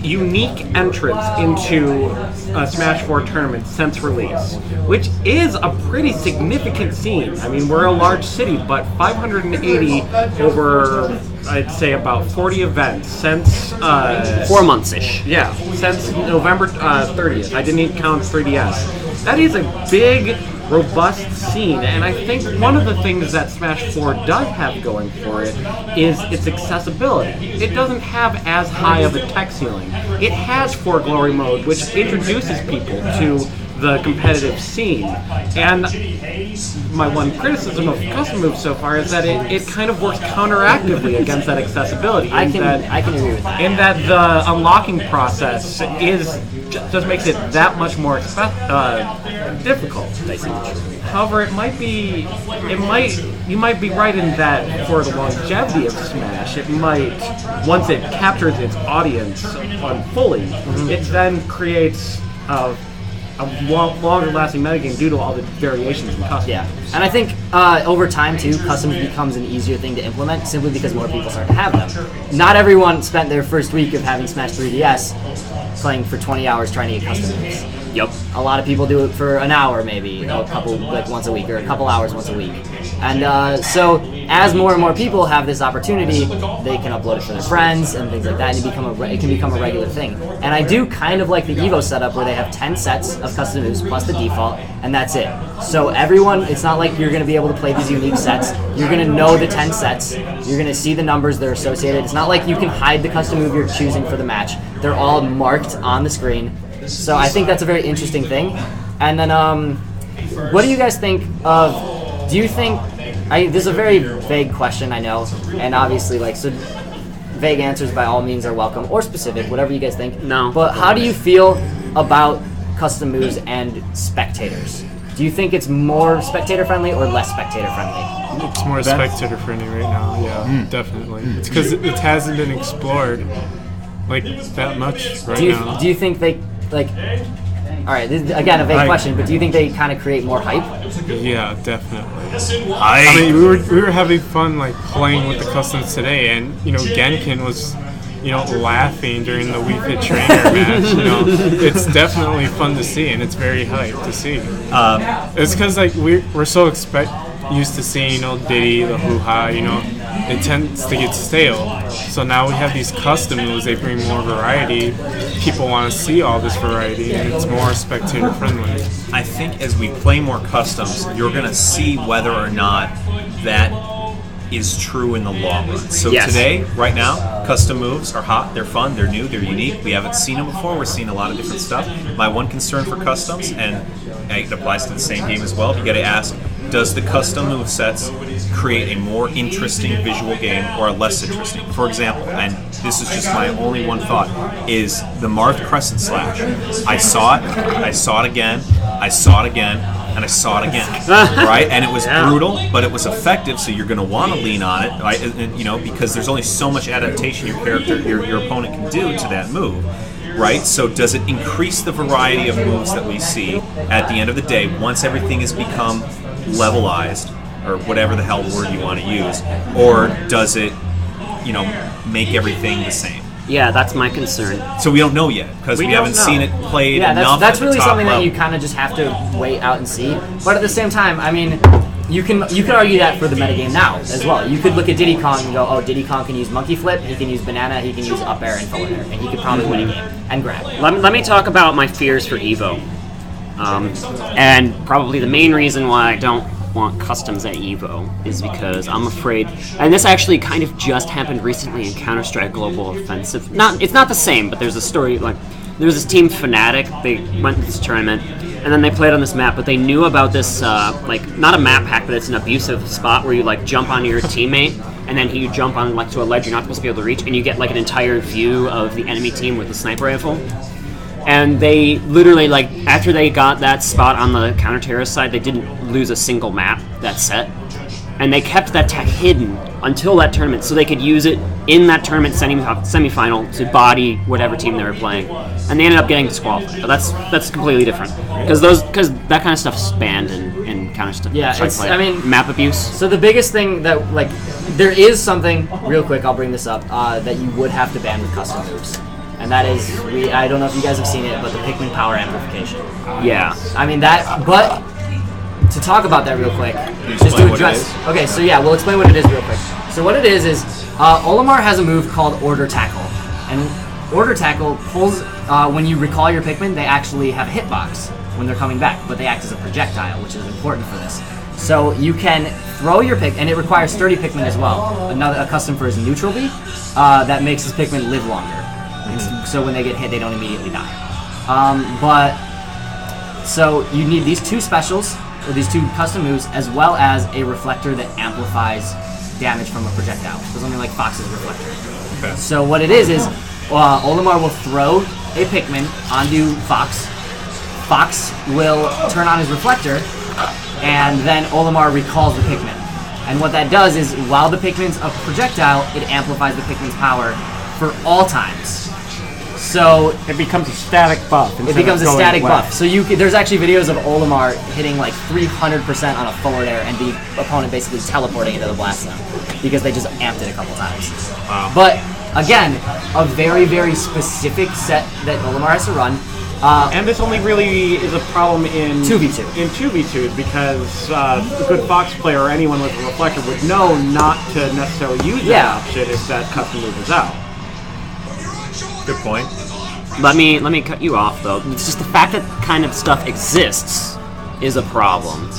unique entrants into Smash 4 tournament since release, which is a pretty significant scene. I mean, we're a large city, but 580 over, I'd say, about 40 events since 4 months-ish. Yeah, since November 30th. I didn't even count 3DS. That is a big, robust scene, and I think one of the things that Smash 4 does have going for it is its accessibility. It doesn't have as high of a tech ceiling. It has For Glory mode, which introduces people to the competitive scene, and my one criticism of Custom Moves so far is that it kind of works counteractively against that accessibility. I can agree with that. In that the unlocking process just makes it that much more difficult. However, you might be right in that for the longevity of Smash, it might, once it captures its audience fully, it then creates a longer-lasting metagame due to all the variations in customs. Yeah, and I think over time, too, customs becomes an easier thing to implement simply because more people start to have them. Not everyone spent their first week of having Smash 3DS playing for 20 hours trying to get custom moves. Yep. A lot of people do it for an hour, maybe a couple, like once a week, or a couple hours once a week. And so, as more and more people have this opportunity, they can upload it for their friends and things like that, and it can become a regular thing. And I do kind of like the Evo setup where they have 10 sets of custom moves plus the default, and that's it. So everyone, it's not like you're going to be able to play these unique sets. You're going to know the 10 sets. You're going to see the numbers that are associated. It's not like you can hide the custom move you're choosing for the match. They're all marked on the screen. So I think that's a very interesting thing. And then, what do you guys think of? Do you think? This is a very vague question, I know, and obviously, so vague answers by all means are welcome, or specific, whatever you guys think. No. But how do you feel about custom moves and spectators? Do you think it's more spectator friendly or less spectator friendly? It's more spectator friendly right now. Yeah, definitely. It's because it hasn't been explored that much now. Do you think they all right, this is, again, a vague question, but do you think they kind of create more hype? Yeah, definitely. I mean, we were having fun playing with the customs today, and Genken was laughing during the Wii Fit Trainer match. It's definitely fun to see, and it's very hype to see. It's because we're so used to seeing Diddy, the hoo-ha, it tends to get stale. So now we have these custom moves, they bring more variety. People want to see all this variety, and it's more spectator friendly. I think as we play more customs, you're going to see whether or not that is true in the long run. So today, right now, custom moves are hot, they're fun, they're new, they're unique. We haven't seen them before, we're seeing a lot of different stuff. My one concern for customs, and it applies to the same game as well, you got to ask, does the custom move sets create a more interesting visual game or a less interesting? For example, and this is just my only one thought, is the Marth Crescent Slash. I saw it again, I saw it again, and I saw it again, right? And it was brutal, but it was effective, so you're going to want to lean on it, right? And, because there's only so much adaptation your opponent can do to that move. Right? So does it increase the variety of moves that we see at the end of the day once everything has become levelized, or whatever the hell word you want to use, or does it, make everything the same? Yeah, that's my concern. So we don't know yet because we haven't seen it played enough. That's really something level. that you kind of just have to wait out and see. But at the same time, I mean, you can argue that for the metagame now as well. You could look at Diddy Kong and go, oh, Diddy Kong can use monkey flip, he can use banana, he can use up air and forward air, and he could probably win a game and grab. Let me talk about my fears for Evo. And probably the main reason why I don't want customs at Evo is because I'm afraid, and this actually kind of just happened recently in Counter-Strike Global Offensive. It's not the same, but there's a story, there was this team Fnatic, they went to this tournament, and then they played on this map, but they knew about this, not a map hack, but it's an abusive spot where you, jump onto your teammate, and then you jump on, to a ledge you're not supposed to be able to reach, and you get, an entire view of the enemy team with a sniper rifle. And they literally, after they got that spot on the counter-terrorist side, they didn't lose a single map that set. And they kept that tech hidden until that tournament, so they could use it in that tournament semifinal to body whatever team they were playing. And they ended up getting disqualified. But that's completely different. Because that kind of stuff's banned in Counter-Strike. Yeah, map abuse. So the biggest thing that, there is something, real quick, I'll bring this up, that you would have to ban with custom moves. And that is, I don't know if you guys have seen it, but the Pikmin power amplification. Yeah. I mean, but to talk about that real quick, just to address. Okay, so we'll explain what it is real quick. So what it is Olimar has a move called Order Tackle. And Order Tackle pulls, when you recall your Pikmin, they actually have a hitbox when they're coming back, but they act as a projectile, which is important for this. So you can throw your Pikmin, and it requires Sturdy Pikmin as well, a custom for his neutral B, that makes his Pikmin live longer. So when they get hit, they don't immediately die. So you need these two specials, or these two custom moves, as well as a reflector that amplifies damage from a projectile. There's only Fox's reflector. Okay. So what it is Olimar will throw a Pikmin onto Fox. Fox will turn on his reflector, and then Olimar recalls the Pikmin. And what that does is, while the Pikmin's a projectile, it amplifies the Pikmin's power for all times. So it becomes a static buff. It becomes a static buff. So there's actually videos of Olimar hitting 300% on a forward air, and the opponent basically teleporting into the blast zone because they just amped it a couple times. Wow. But again, a very, very specific set that Olimar has to run. And this only really is a problem in 2v2. In 2v2 because a good Fox player or anyone with a reflector would know not to necessarily use that option if that custom move is out. Good point. Let me cut you off though. It's just the fact that kind of stuff exists is a problem.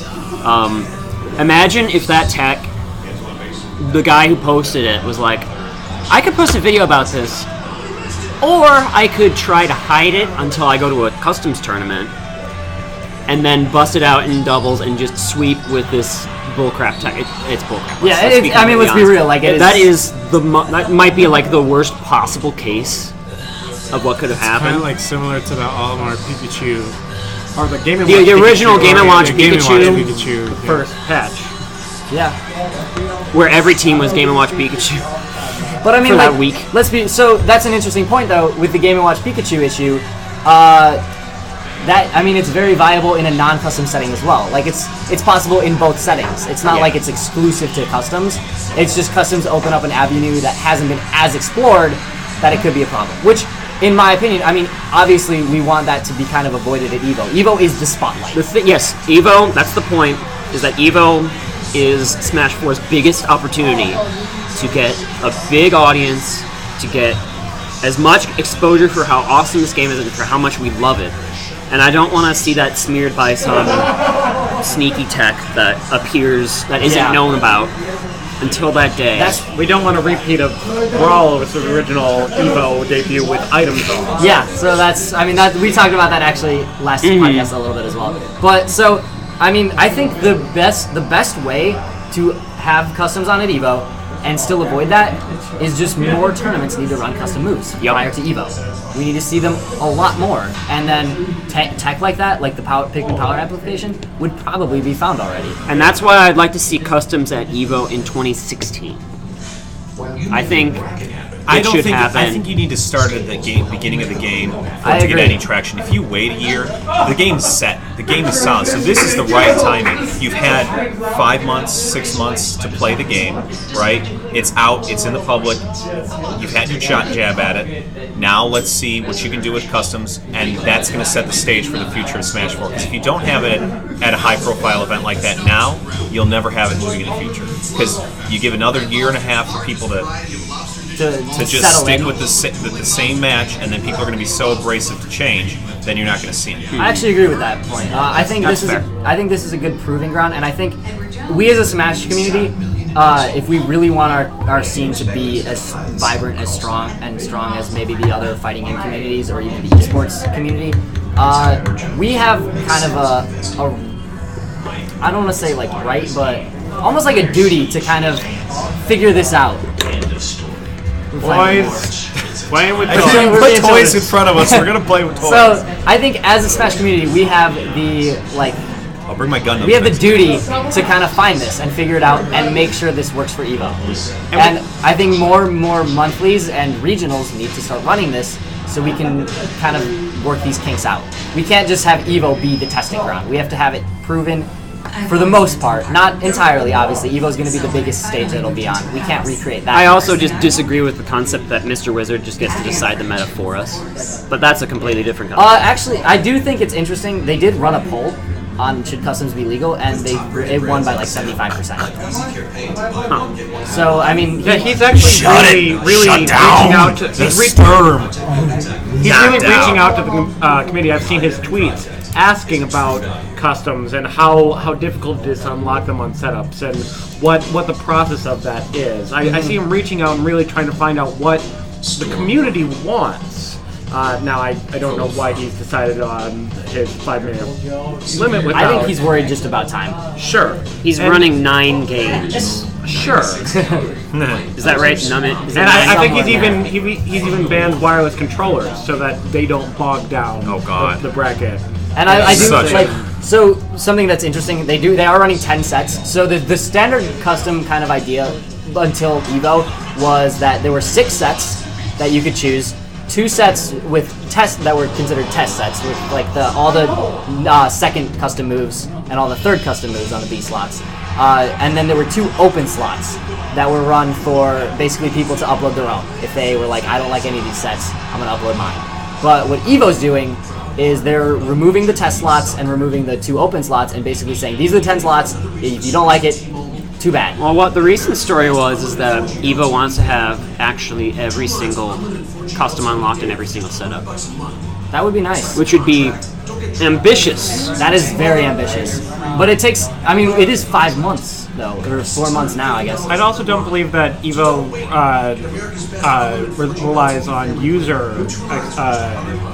Imagine if that tech, the guy who posted it was like, I could post a video about this, or I could try to hide it until I go to a customs tournament, and then bust it out in doubles and just sweep with this bullcrap tech. It's bullcrap. Let's be real. Like that might be like the worst possible case of what could have happened. Kind of like similar to the Olimar Pikachu, or the Game the original Game & Watch Pikachu, the first patch. Yeah, where every team was Game & Watch Pikachu. But I mean, for like, that week. So that's an interesting point though with the Game & Watch Pikachu issue. It's very viable in a non-custom setting as well. Like it's possible in both settings. It's not like it's exclusive to customs. It's just customs open up an avenue that hasn't been as explored that it could be a problem. Which, in my opinion, I mean, obviously we want that to be kind of avoided at EVO. EVO is the spotlight. Yes, EVO, that's the point, is that EVO is Smash 4's biggest opportunity to get a big audience, to get as much exposure for how awesome this game is and for how much we love it. And I don't want to see that smeared by some sneaky tech that appears, that isn't known about until that day. We don't want a repeat of Brawl with the original EVO debut with items on. Yeah, so we talked about that actually last podcast a little bit as well. But so, I mean, I think the best way to have customs on at EVO and still avoid that is just more tournaments need to run custom moves prior to EVO. We need to see them a lot more, and then tech like that, like the Pikmin Power application, would probably be found already. And that's why I'd like to see customs at EVO in 2016. I think it should happen. I think you need to start at the beginning of the game for it to agree. get any traction. If you wait a year, the game's set. The game is solid. So this is the right timing. You've had 5 months, 6 months to play the game, right? It's out. It's in the public. You've had your shot and jab at it. Now let's see what you can do with customs, and that's going to set the stage for the future of Smash 4. Because if you don't have it at a high-profile event like that now, you'll never have it moving in the future. Because you give another year and a half for people to just stick with the same match, and then people are going to be so abrasive to change, then you're not going to see it. I actually agree with that point. I think this is a good proving ground, and I think we as a Smash community, if we really want our scene to be as vibrant, as strong as maybe the other fighting game communities or even the esports community, we have kind of a I don't want to say like right, but almost like a duty to kind of figure this out. Boys, playing with Put toys in front of us. We're gonna play with toys. So I think as a Smash community, we have I'll bring my gun. We have the duty to kind of find this and figure it out and make sure this works for EVO. And I think more monthlies and regionals need to start running this so we can kind of work these kinks out. We can't just have EVO be the testing ground. We have to have it proven for the most part. Not entirely, obviously. EVO is going to be the biggest stage that it'll be on. We can't recreate that. I also just disagree with the concept that Mr. Wizard just gets to decide the meta for us. But that's a completely different concept. Actually, I do think it's interesting. They did run a poll on should customs be legal, and it won by like 75%. Huh. So I mean, he's actually really reaching out to Sturm. He's really reaching out to the committee. I've seen his tweets asking about customs and how difficult it is to unlock them on setups and what the process of that is. I see him reaching out and really trying to find out what the community wants. Now, I don't know why he's decided on his 5-minute limit without... I think he's worried just about time. Sure. He's running 9 games. Sure. Is that right? I think he's even banned wireless controllers so that they don't bog down the bracket. And I do like so something that's interesting. They are running 10 sets. So the standard custom kind of idea until EVO was that there were 6 sets that you could choose. 2 sets with tests that were considered test sets with like all the second custom moves and all the third custom moves on the B slots. And then there were 2 open slots that were run for basically people to upload their own. If they were like, I don't like any of these sets, I'm gonna upload mine. But what EVO's doing is they're removing the test slots and removing the 2 open slots and basically saying, these are the 10 slots, if you don't like it, too bad. Well, what the recent story was is that EVO wants to have actually every single custom unlocked in every single setup. That would be nice. Which would be ambitious. That is very ambitious. But it takes, I mean, it is 5 months, though, or 4 months now, I guess. I also don't believe that EVO relies on user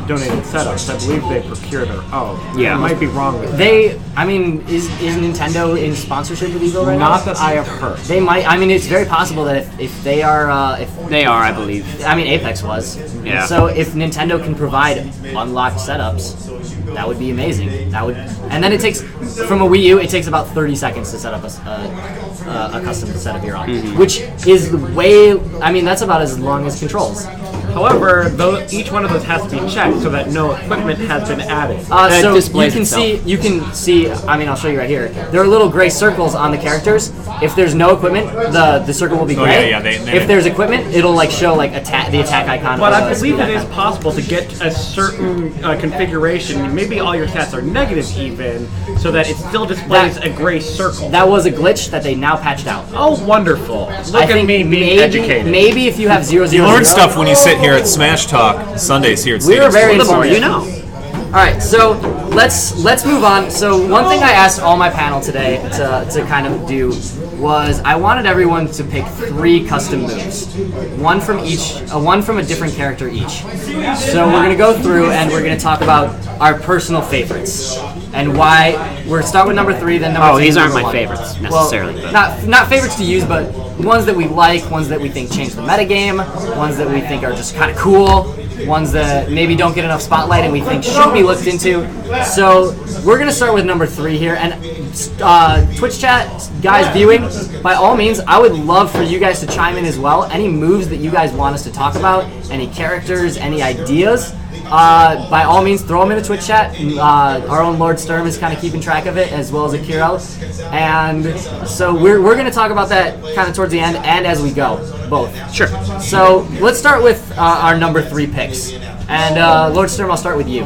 donated setups. I believe they procure their own. Yeah. I might be wrong with that. Is Nintendo in sponsorship with EVO right now? Not that I have heard. They might, I mean, it's very possible that if they are, They are, I believe. I mean, Apex was. Yeah. So if Nintendo can provide unlocked setups, that would be amazing. That would, and then it takes, from a Wii U, it takes about 30 seconds to set up a custom setup you're on, which is way, I mean, that's about as long as controls. However, each one of those has to be checked so that no equipment has been added. So displays you can see. I mean, I'll show you right here. There are little gray circles on the characters. If there's no equipment, the circle will be gray. If there's equipment, it'll like show like the attack icon. But I believe it is possible to get a certain configuration. Maybe all your stats are negative even, so that it still displays a gray circle. That was a glitch that they now patched out. Oh, wonderful! Look I at think me being educated. Maybe if you have 000. You learn stuff when you sit here at Smash Talk Sundays here at We were Stadium very Sports. The more you informative. know. All right, so let's move on. So one thing I asked all my panel today to kind of do was I wanted everyone to pick 3 custom moves, one from a different character each. So we're gonna go through and we're gonna talk about our personal favorites and why. We're start with number 3, then number 2. These aren't number my 1. favorites necessarily. Well, but. not favorites to use, but ones that we like, ones that we think change the metagame, ones that we think are just kind of cool, ones that maybe don't get enough spotlight and we think should be looked into. So we're gonna start with number 3 here, and Twitch chat guys viewing, by all means, I would love for you guys to chime in as well. Any moves that you guys want us to talk about, any characters, any ideas, by all means, throw them in the Twitch chat. Our own Lord Sturm is kind of keeping track of it, as well as Akiro. And so we're going to talk about that kind of towards the end and as we go, both. Sure. So let's start with our number 3 picks. And Lord Sturm, I'll start with you.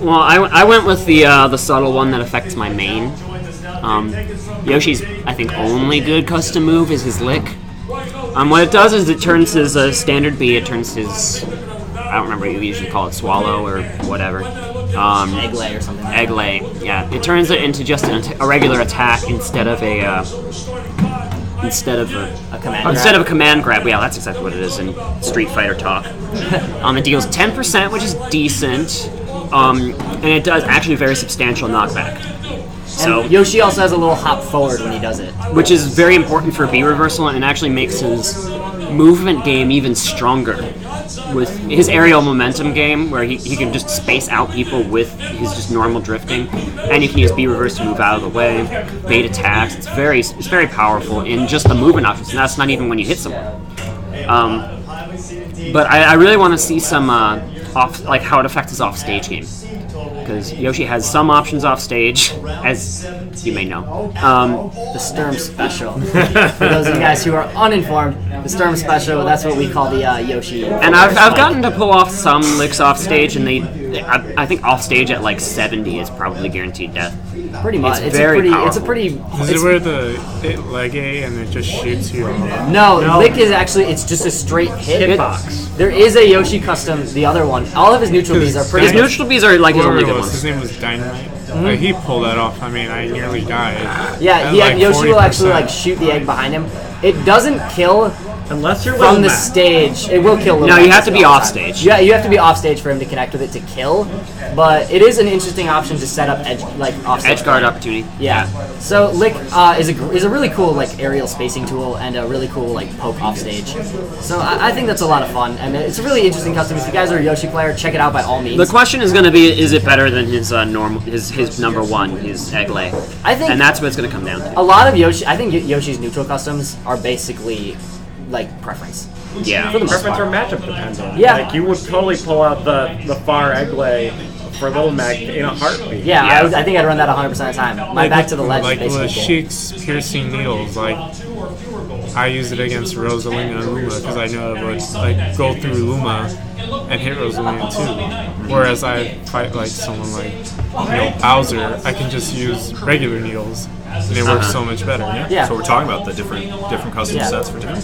Well, I went with the subtle one that affects my main. Yoshi's, I think, only good custom move is his lick. What it does is it turns his standard B, it turns his, I don't remember what you usually call it, swallow or whatever. Egg lay or something like Egg lay, yeah. It turns it into just a regular attack instead of a command grab. Yeah, that's exactly what it is in Street Fighter talk. It deals 10%, which is decent, and it does actually very substantial knockback. So and Yoshi also has a little hop forward when he does it, which is very important for B reversal, and it actually makes his movement game even stronger with his aerial momentum game, where he can just space out people with his just normal drifting, and you can use B reverse to move out of the way, bait attacks. It's very powerful in just the movement options, and that's not even when you hit someone. But I really want to see some how it affects his off-stage game, because Yoshi has some options off stage, as you may know. the Sturm Special. For those of you guys who are uninformed, the Sturm Special, that's what we call the Yoshi. And I've gotten to pull off some licks off stage, and I think off stage at like 70 is probably guaranteed death. Pretty much. It's very powerful. Is it where the leg A and it just shoots you off? No, lick is actually, it's just a straight hitbox. There is a Yoshi custom, the other one. All of his neutral Bs are pretty His neutral Bs are like his only good ones. His name was Dynamite. Like, he pulled that off. I mean, I nearly died. Yeah, Yoshi will actually shoot the egg behind him. It doesn't kill unless you're from the stage. It will kill. No, you have to be off stage. Yeah, you have to be off stage for him to connect with it to kill. But it is an interesting option to set up edge guard opportunity. Yeah. So Lick is a really cool aerial spacing tool and a really cool poke off stage. So I think that's a lot of fun, and it's a really interesting custom. If you guys are a Yoshi player, check it out by all means. The question is going to be: is it better than his his number one, his egg lay? I think, and that's what it's going to come down to. A lot of Yoshi, I think Yoshi's neutral customs are basically preference. Yeah, for the preference or matchup dependent. Yeah, you would totally pull out the far egg lay for Little Mac in a heartbeat. Yeah, I think I'd run that 100% of the time. My back to the ledge like is with basically Sheik's piercing needles, like I used it against Rosalina and Luma because I know it would like go through Luma and hit Rosalina too. Whereas I fight like someone like Bowser, I can just use regular needles. And it works so much better. Yeah. So we're talking about the different custom sets for different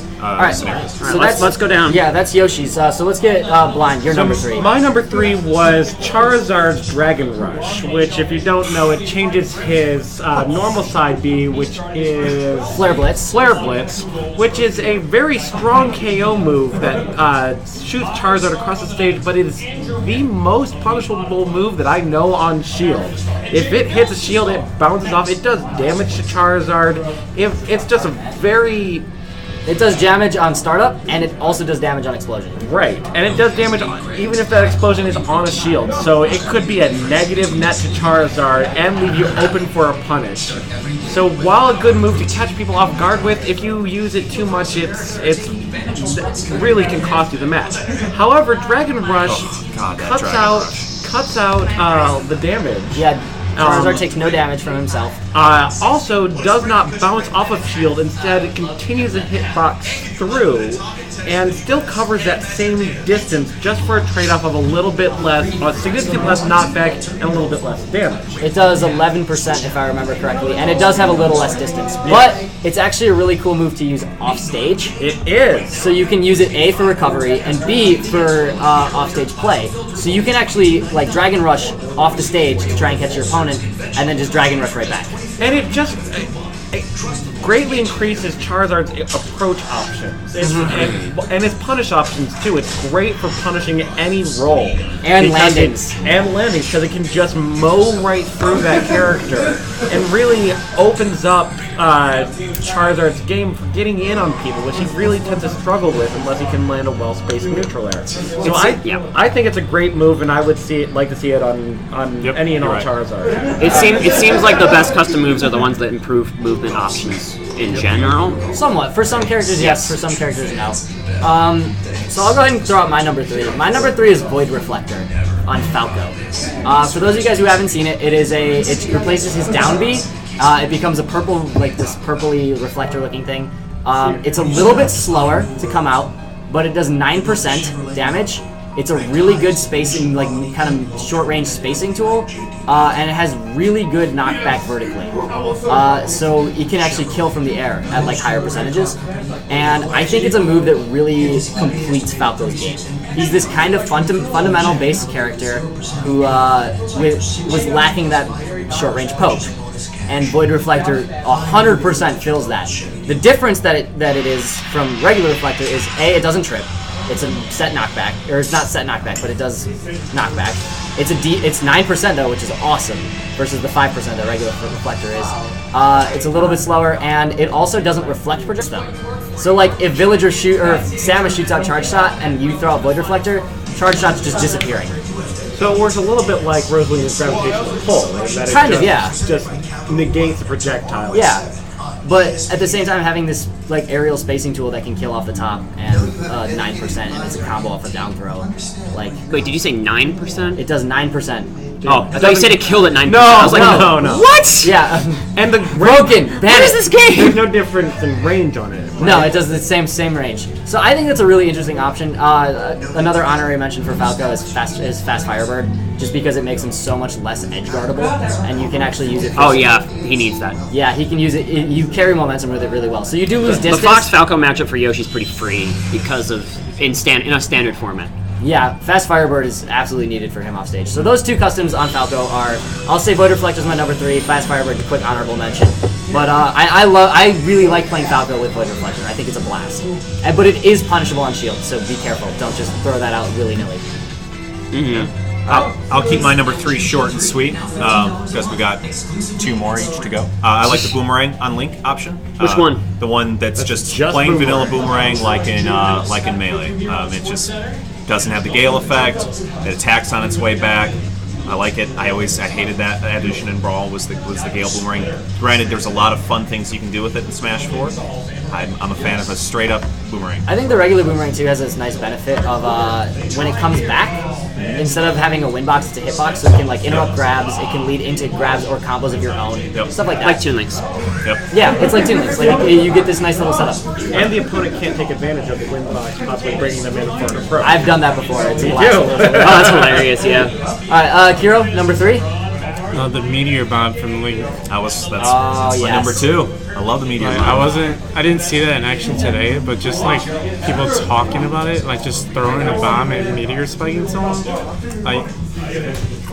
scenarios. So let's go down. Yeah, that's Yoshi's. So let's get Blind. Your number 3. My number 3 was Charizard's Dragon Rush, which, if you don't know, it changes his normal side B, which is Flare Blitz. Flare Blitz, which is a very strong KO move that shoots Charizard across the stage, but it is the most punishable move that I know on Shield. If it hits a shield, it bounces off. It does damage to Charizard. It's just a very... It does damage on startup, and it also does damage on explosion. Right, and it does damage even if that explosion is on a shield. So it could be a negative net to Charizard and leave you open for a punish. So while a good move to catch people off guard with, if you use it too much, it really can cost you the match. However, Dragon Rush cuts out the damage. Yeah, Charizard takes no damage from himself. Also does not bounce off of shield. Instead, it continues to hitbox through and still covers that same distance just for a trade-off of a little bit less, significant less knockback and a little bit less damage. It does 11% if I remember correctly, and it does have a little less distance. But it's actually a really cool move to use off stage. It is. So you can use it A for recovery and B for off-stage play. So you can actually like Dragon Rush off the stage to try and catch your opponent, and then just Dragon Rush right back. And it just greatly increases Charizard's approach options and its punish options too. It's great for punishing any roll and landings because it can just mow right through that character and really opens up Charizard's game for getting in on people, which he really tends to struggle with unless he can land a well-spaced neutral air. So I think it's a great move, and I would like to see it on any and all Charizard. It seems like the best custom moves are the ones that improve movement options in general. Somewhat. For some characters, yes. For some characters, no. So I'll go ahead and throw out my number 3. My number 3 is Void Reflector on Falco. For those of you guys who haven't seen it, it replaces his down B. It becomes a purple, like this purpley reflector-looking thing. It's a little bit slower to come out, but it does 9% damage. It's a really good spacing, like kind of short-range spacing tool, and it has really good knockback vertically. So you can actually kill from the air at like higher percentages. And I think it's a move that really completes Falco's game. He's this kind of fundamental base character who was lacking that short-range poke. And Void Reflector 100% fills that. The difference that it is from regular Reflector is A, it doesn't trip. It's a set knockback, or it's not set knockback, but it does knockback. It's 9% though, which is awesome, versus the 5% that regular Reflector is. It's a little bit slower, and it also doesn't reflect projectile. So like if Villager or if Samus shoots out Charge Shot and you throw out Void Reflector, Charge Shot's just disappearing. So it works a little bit like Rosalina's gravitational pull, right? That Kind of, yeah. Just negates the projectile. Yeah. But at the same time, having this like aerial spacing tool that can kill off the top and 9%, and it's a combo off a down throw. Like, wait, did you say 9%? It does 9%. Oh, I thought you said it killed at 9%. No, I was like, no. What? Yeah. And the Broken. What is this game? There's no difference in range on it. Right? No, it does the same range. So I think that's a really interesting option. Another honorary mention for Falco is Fast Firebird, just because it makes him so much less edge guardable, and you can actually use it. Oh yeah, he needs that. Yeah, he can use it. You carry momentum with it really well. So you do lose distance. The Fox Falco matchup for Yoshi's pretty free because of in a standard format. Yeah, Fast Firebird is absolutely needed for him off stage. So those two customs on Falco are, I'll say Void Reflector is my number 3, Fast Firebird, quick honorable mention. But I really like playing Falco with Void Reflector. I think it's a blast. But it is punishable on shield, so be careful. Don't just throw that out willy-nilly. I'll keep my number 3 short and sweet because we got 2 more each to go. I like the boomerang on Link option. Which one? The one that's just plain vanilla boomerang like in Melee. It just doesn't have the Gale effect. It attacks on its way back. I like it. I hated that addition in Brawl was the Gale boomerang. Granted, there's a lot of fun things you can do with it in Smash 4. I'm a fan of a straight up boomerang. I think the regular boomerang too has this nice benefit of when it comes back, instead of having a win box, it's a hitbox, so it can like interrupt grabs, it can lead into grabs or combos of your own, stuff like that. Like Toon Links. Yep. Yeah, it's like Toon Links. Like you get this nice little setup. And the opponent can't take advantage of the win box, possibly bringing them in for an approach. I've done that before. It's a You blast. do? Oh, that's hilarious, yeah. Alright, Akiro, number 3. The meteor bomb from Link. That's my yes. number 2. I love the meteor. I didn't see that in action today, but just like people talking about it, like just throwing a bomb and meteor spiking someone, like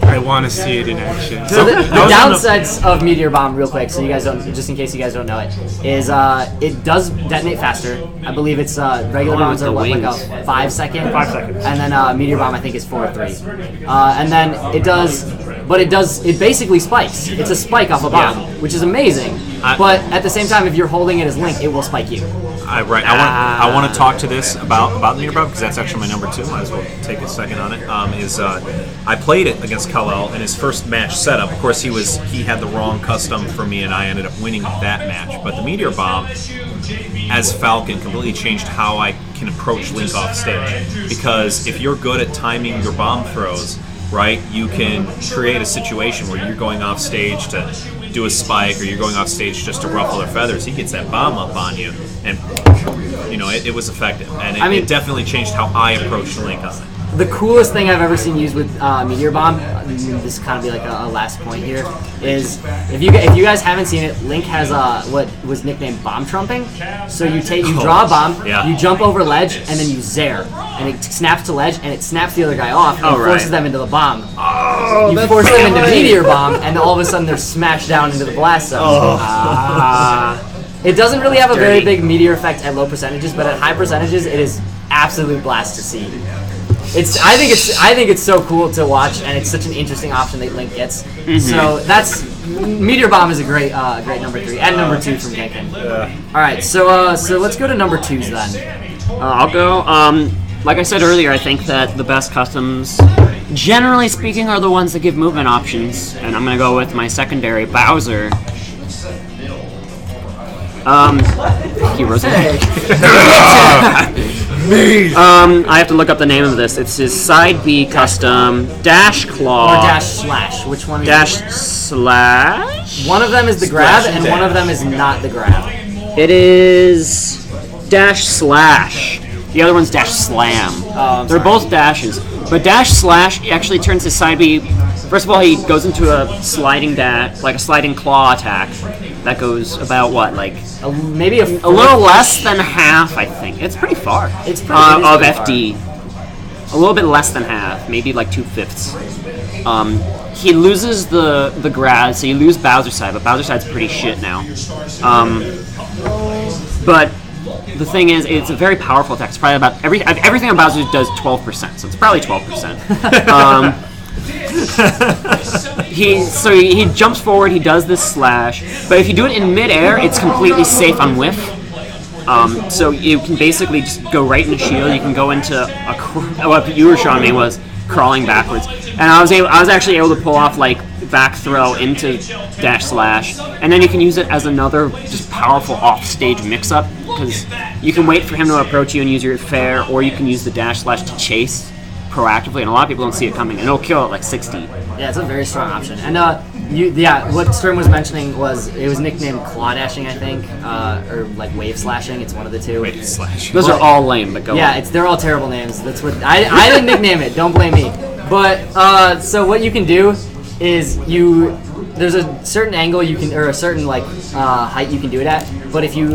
I want to see it in action. So the downsides of Meteor Bomb, real quick, so you guys don't, just in case you guys don't know it, is it does detonate faster. I believe it's regular bombs are what, like a 5 second, 5 seconds, and then Meteor Bomb I think is 4 or 3, and then it basically spikes. It's a spike off a bomb, which is amazing. But at the same time, if you're holding it as Link, it will spike you. I want to talk to this about the meteor bomb because that's actually my number 2. Might as well take a second on it. I played it against Kal-El in his first match setup. Of course, he had the wrong custom for me, and I ended up winning that match. But the meteor bomb, as Falcon, completely changed how I can approach Link off stage. Because if you're good at timing your bomb throws, right, you can create a situation where you're going off stage to do a spike, or you're going off stage just to ruffle their feathers. He gets that bomb up on you, and it was effective. And it definitely changed how I approached Link on it. The coolest thing I've ever seen used with Meteor Bomb, this kind of be like a last point here, is if you guys haven't seen it, Link has what was nicknamed bomb trumping. So you draw a bomb, you jump over ledge, and then you zair, and it snaps to ledge, and it snaps the other guy off, and forces them into the bomb. You force them into Meteor Bomb, and all of a sudden they're smashed down into the blast zone. It doesn't really have a very big meteor effect at low percentages, but at high percentages, it is absolute blast to see. I think it's so cool to watch, and it's such an interesting option that Link gets. So that's Meteor Bomb is a great number 3 and number 2 from Genken. All right, so let's go to number 2s then. I'll go. Like I said earlier, I think that the best customs, generally speaking, are the ones that give movement options, and I'm gonna go with my secondary, Bowser. Heroes. I have to look up the name of this. It's his side B custom, Dash Claw. Or Dash Slash. Which one is Dash Slash? One of them is the grab, and one of them is not the grab. It is Dash Slash. The other one's Dash Slam. They're both dashes. But Dash Slash actually turns his side B. First of all, he goes into a sliding dash, like a sliding claw attack. That goes about what, like maybe a little less than half, I think. It's pretty far. It's pretty of FD. A little bit less than half, maybe like 2/5. He loses the grab, so you lose Bowser's side, but Bowser's side's pretty shit now. But the thing is, it's a very powerful attack. It's probably about everything on Bowser does 12%, so it's probably 12%. He jumps forward, he does this slash, but if you do it in midair, it's completely safe on whiff. So you can basically just go right into shield. You can go into what you were showing me was crawling backwards, and I was actually able to pull off like back throw into dash slash, and then you can use it as another just powerful off-stage mix-up because you can wait for him to approach you and use your fair, or you can use the dash slash to chase proactively, and a lot of people don't see it coming, and it'll kill at like 60. Yeah, it's a very strong option. And what Sturm was mentioning was it was nicknamed claw dashing, I think, or like wave slashing. It's one of the two. Wave slashing. Those are all lame, but go on. Yeah, they're all terrible names. That's what I didn't nickname it. Don't blame me. But so what you can do is there's a certain angle you can, or a certain like height you can do it at. But if you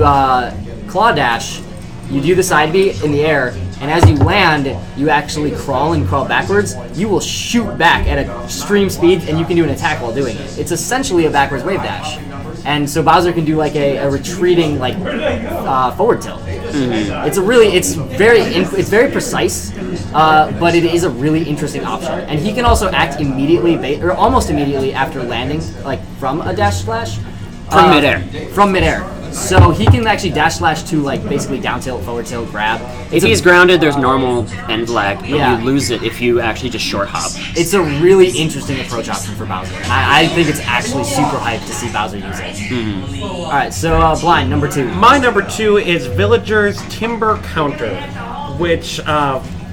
claw dash, you do the side B in the air, and as you land, you actually crawl backwards. You will shoot back at extreme speeds, and you can do an attack while doing it. It's essentially a backwards wave dash. And so Bowser can do like a retreating like forward tilt. It's very precise, but it is a really interesting option. And he can also act immediately, or almost immediately after landing, like from a dash slash. From midair. From midair. So he can actually dash slash to like basically down tilt, forward tilt, grab. If he's grounded, there's normal end lag, but you lose it if you actually just short hop. It's a really interesting approach option for Bowser, and I think it's actually super hyped to see Bowser use it. All right, so Blind, number 2. My number 2 is Villager's Timber Counter, which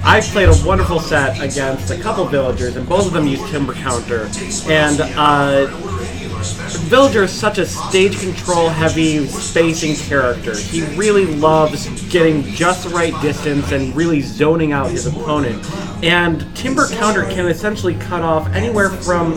I played a wonderful set against a couple villagers, and both of them used Timber Counter. And Villager is such a stage control heavy spacing character. He really loves getting just the right distance and really zoning out his opponent. And Timber Counter can essentially cut off anywhere from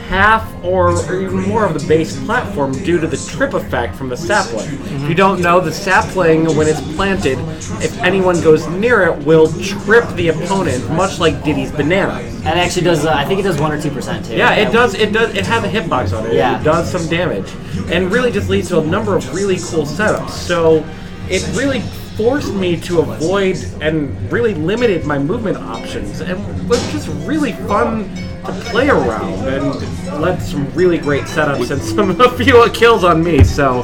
half or even more of the base platform due to the trip effect from the sapling. If you don't know, the sapling, when it's planted, if anyone goes near it, will trip the opponent, much like Diddy's banana. And it actually does, I think it does 1 or 2% too. Yeah, it does. It has a hitbox on it. Yeah. It does some damage, and really just leads to a number of really cool setups. So it really forced me to avoid and really limited my movement options, and was just really fun to play around, and led to some really great setups and a few kills on me. So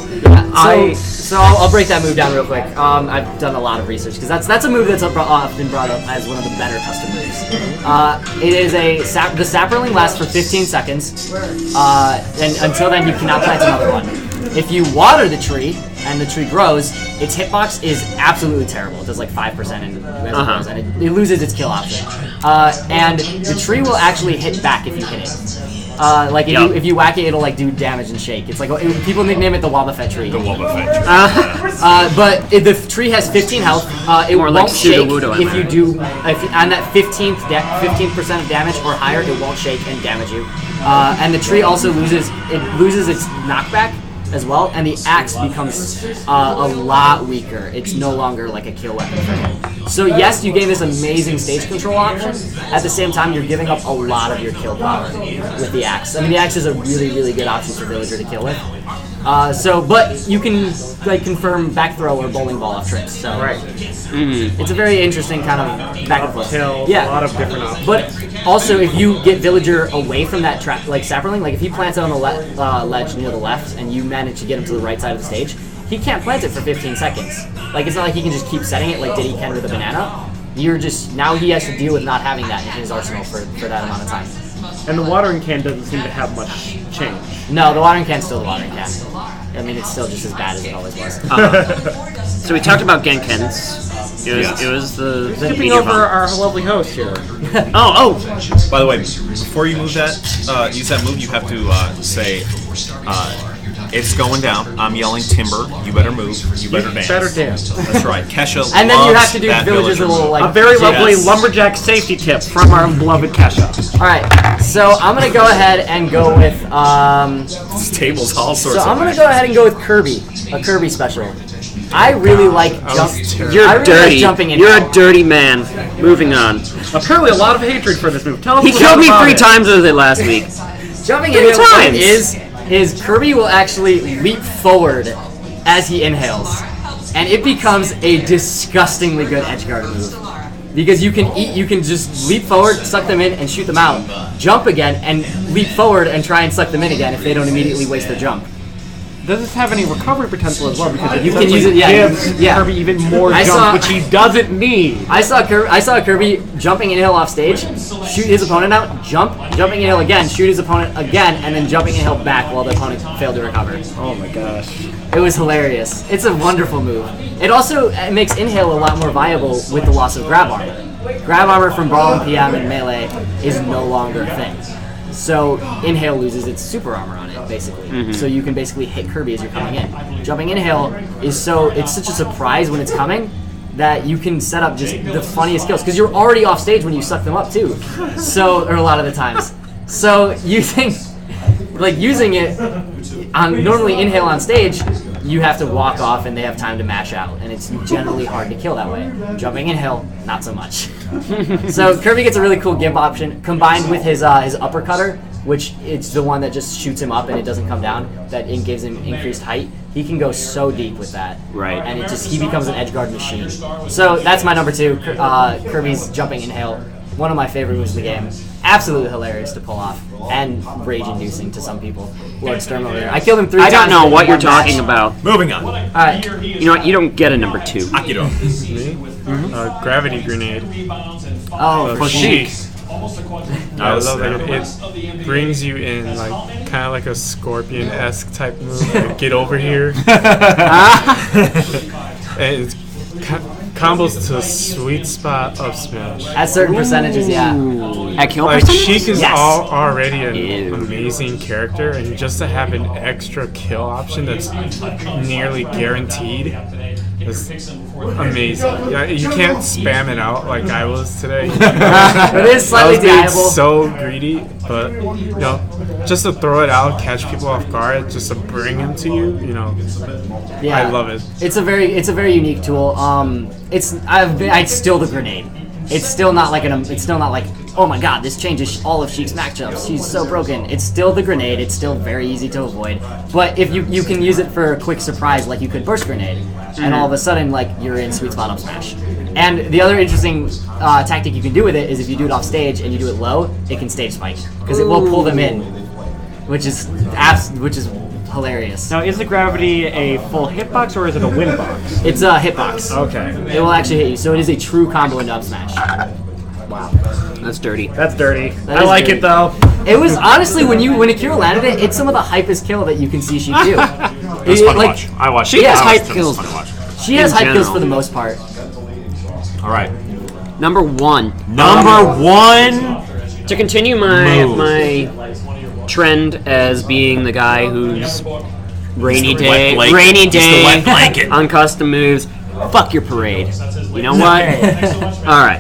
I'll break that move down real quick. I've done a lot of research because that's a move that's often brought up as one of the better custom moves. It is the sapperling lasts for 15 seconds, and until then you cannot plant another one. If you water the tree and the tree grows, its hitbox is absolutely terrible. It does like 5% as it grows, and it loses its kill option. And the tree will actually hit back if you hit it. If you whack it, it'll like do damage and shake. It's like people nickname it the Wobbuffet tree. The Wobbuffet tree. But if the tree has 15 health, it More won't like shake Sudowoodo, if you do on that 15% of damage or higher. It won't shake and damage you. And the tree also loses its knockback as well, and the axe becomes a lot weaker. It's no longer like a kill weapon for him. So yes, you gain this amazing stage control option. At the same time, you're giving up a lot of your kill power with the axe. I mean, the axe is a really, really good option for Villager to kill with. But you can like confirm back throw or bowling ball off trips. So it's a very interesting kind of back and forth. Tilt, a lot of different options. But also, if you get Villager away from that trap, like sapperling, like if he plants it on the ledge near the left, and you manage to get him to the right side of the stage, he can't plant it for 15 seconds. Like it's not like he can just keep setting it like Diddy can with a banana. Now he has to deal with not having that in his arsenal for that amount of time. And the watering can doesn't seem to have much change. No, the watering can's still the watering can. I mean, it's still just as bad as it always was. So we talked about Genkens. It was the Skipping over our lovely host here. Oh! By the way, before you move that, use that move, you have to say, it's going down. I'm yelling timber. You better move. You better dance. Better dance. That's right. Kesha And then you have to do that Villager's little like a very lovely Yes. lumberjack safety tip from our beloved Kesha. All right, so I'm gonna go ahead and go with This table's all sorts So of I'm gonna ways. go ahead and go with Kirby, a Kirby special. I really like You're I really dirty. like jumping in. You're a dirty man. Moving on. Apparently, a lot of hatred for this move. Tell us He a killed me little about 3 it. times with it last week. Jumping 3 in what times. is Kirby will actually leap forward as he inhales, and it becomes a disgustingly good edgeguard move. Because you can just leap forward, suck them in, and shoot them out. Jump again, and leap forward and try and suck them in again if they don't immediately waste their jump. Does this have any recovery potential as well? Because You can use it, gives yeah. Kirby even more I jump, saw- which he doesn't need. I saw Kirby jumping inhale off stage, shoot his opponent out, jumping inhale again, shoot his opponent again, and then jumping inhale back while the opponent failed to recover. Oh my gosh. It was hilarious. It's a wonderful move. It also makes inhale a lot more viable with the loss of grab armor. Grab armor from Brawl and PM and Melee is no longer a thing. So inhale loses its super armor on it, basically. So you can basically hit Kirby as you're coming in. Jumping inhale it's such a surprise when it's coming that you can set up just the funniest kills because you're already off stage when you suck them up too. Or a lot of the times. So using it on normally inhale on stage, you have to walk off and they have time to mash out, and it's generally hard to kill that way. Jumping inhale, not so much. So Kirby gets a really cool gimp option combined with his uppercutter, which it's the one that just shoots him up and it doesn't come down. That gives him increased height. He can go so deep with that, Right. And he becomes an edgeguard machine. So that's my number 2. Kirby's jumping inhale, one of my favorite moves in the game. Absolutely hilarious to pull off and rage-inducing to some people. Lord Sturm over there. I killed him 3 times. I don't know in what you're one match. talking about. Moving on. Alright. You know what? You don't get a number 2. Akiro. Gravity grenade. Oh, for Chic. I was- love that it brings you in like kind of like a Scorpion-esque type move. Like, get over here. And it's combos to the sweet spot of Smash. At certain percentages, yeah. At kill Like percentage? Sheik is Yes. already an Ew. amazing character, and just to have an extra kill option that's nearly guaranteed is amazing. Yeah, you can't spam it out like I was today. It is slightly I was being dieable. so greedy, but you know, just to throw it out, catch people off guard, just to bring him to you, you know, Yeah. I love it. It's a very unique tool. It's still the grenade. It's still not like oh my god, this changes all of Sheik's matchups. She's so broken. It's still the grenade. It's still very easy to avoid. But if you can use it for a quick surprise, like you could burst grenade, and all of a sudden like you're in sweet spot up smash. And the other interesting tactic you can do with it is if you do it off stage and you do it low, it can stage spike because it will pull them in, which is hilarious. Now, is the gravity a full hitbox or is it a win box? It's a hitbox. Okay. It will actually hit you, so it is a true combo into up smash. That's dirty. That's dirty. That I is like dirty. it though. It was honestly when Akiro landed it, it's some of the hypest kill that you can see she do. It's fun to watch. I watched. She has Yeah. hype It's kills. fun to watch. She has In hype kills general. for the most part. All right. Number one. Number one. To continue my trend as being the guy who's rainy He's the wet day blanket. He's the wet blanket. on custom moves. Fuck your parade. You know what? All right.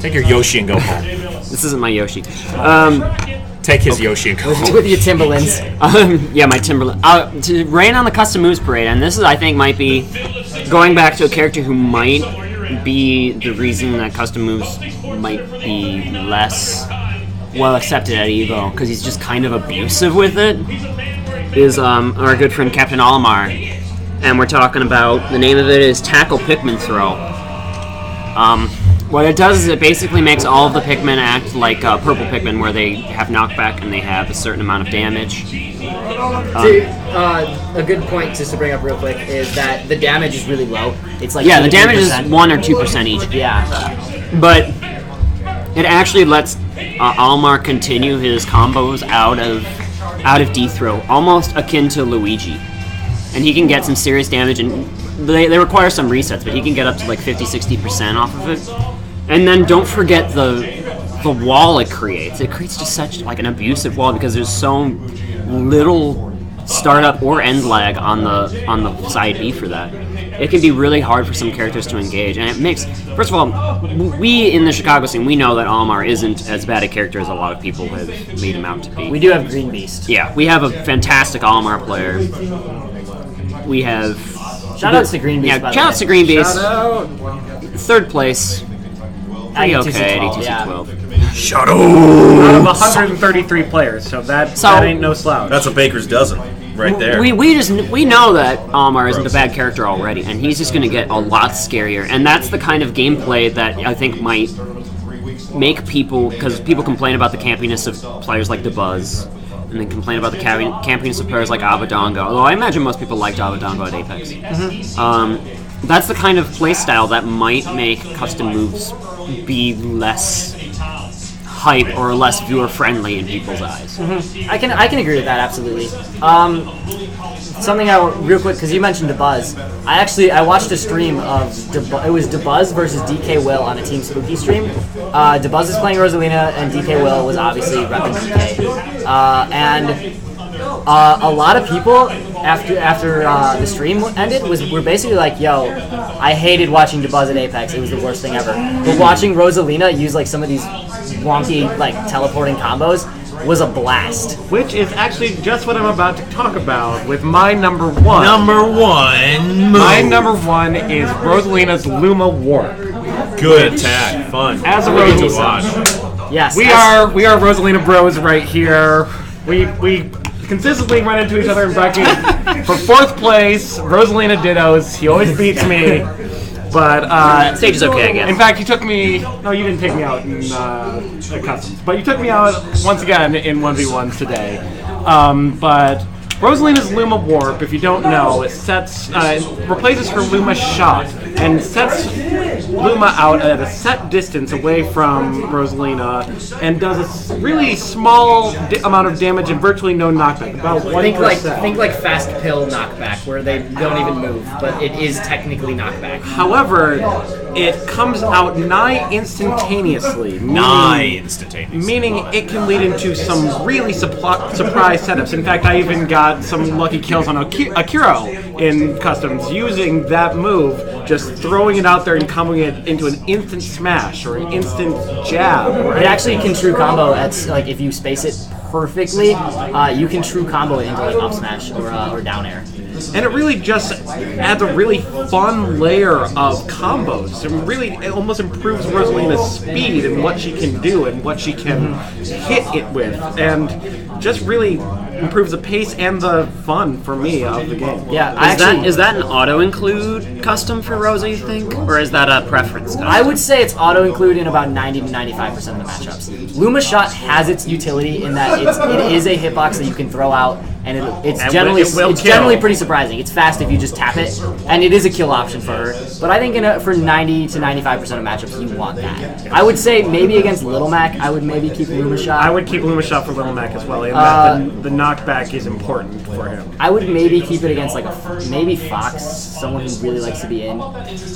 Take your Yoshi and go home. This isn't my Yoshi. Take his Yoshi and go home. With your Timberlands. Yeah, my Timberland. To rain on the custom moves parade, and this is, I think, might be going back to a character who might be the reason that custom moves might be less well accepted at Evo, because he's just kind of abusive with it, is our good friend Captain Olimar. And we're talking about, the name of it is Tackle Pikmin Throw. What it does is it basically makes all of the Pikmin act like purple Pikmin, where they have knockback and they have a certain amount of damage. A good point just to bring up real quick is that the damage is really low. It's like Yeah, the damage is 2%. 1 or 2% each. Yeah. But it actually lets Almar continue his combos out of D-throw, almost akin to Luigi. And he can get some serious damage, and they require some resets, but he can get up to like 50-60% off of it. And then don't forget the wall it creates. It creates just such like an abusive wall because there's so little startup or end lag on the side B for that. It can be really hard for some characters to engage, and it makes, first of all, we in the Chicago scene, we know that Almar isn't as bad a character as a lot of people have made him out to be. We do have Green Beast. Yeah, we have a fantastic Almar player. We have Shoutouts to Green Beast. yeah, by the shoutouts way. to Green Beast. Third place. Pretty At okay at E2C E2C 12, 12. Shadow. Out of 133 players, so that ain't no slouch. That's a baker's dozen, right there. We know that Almar isn't a bad character already, and he's just going to get a lot scarier. And that's the kind of gameplay that I think might make people, because people complain about the campiness of players like DeBuzz, and they complain about the campiness of players like Abadongo. Although I imagine most people liked Abadongo at Apex. That's the kind of playstyle that might make custom moves be less hype or less viewer friendly in people's eyes. I can agree with that absolutely. Something real quick because you mentioned DeBuzz. I watched a stream of it was DeBuzz versus DK Will on a Team Spooky stream. DeBuzz is playing Rosalina and DK Will was obviously repping DK. And a lot of people after the stream ended were basically like, "Yo, I hated watching DeBuzz at Apex. It was the worst thing ever." But watching Rosalina use like some of these wonky like teleporting combos was a blast. Which is actually just what I'm about to talk about with my number one. Number one move. My number one is Rosalina's Luma Warp. Good attack. Fun. As a Great to Rosalina. watch. Yes, We are Rosalina bros right here. We consistently run into each other in bracket for fourth place. Rosalina dittos. He always beats me. But Stage is okay again. in fact, you took me. No, you didn't take me out in at customs, but you took me out once again in 1v1s today. But Rosalina's Luma Warp, if you don't know, it replaces her Luma Shot and sets Luma out at a set distance away from Rosalina and does a really small amount of damage and virtually no knockback. About 1%. Think like fast pill knockback, where they don't even move, but it is technically knockback. However, it comes out nigh instantaneously. Meaning it can lead into some really surprise setups. In fact, I even got some lucky kills on Akiro in customs using that move, just throwing it out there and comboing it into an instant smash or an instant jab. It actually can true combo at, like, if you space it perfectly, you can true combo it into like up smash or down air. And it really just adds a really fun layer of combos. It almost improves Rosalina's speed and what she can do and what she can hit it with. And just really improves the pace and the fun for me of the game. Yeah, is that an auto-include custom for Rosa, you think? Or is that a preference custom? I would say it's auto-include in about 90 to 95% of the matchups. Luma Shot has its utility in that it is a hitbox that you can throw out, and it's generally pretty surprising. It's fast if you just tap it, and it is a kill option for her. But I think for 90 to 95% of matchups, you want that. I would say maybe against Little Mac, I would maybe keep Luma Shot. I would keep Luma Shot for Little Mac as well, and that the knockback is important for him. I would maybe keep it against maybe Fox, someone who really likes to be in.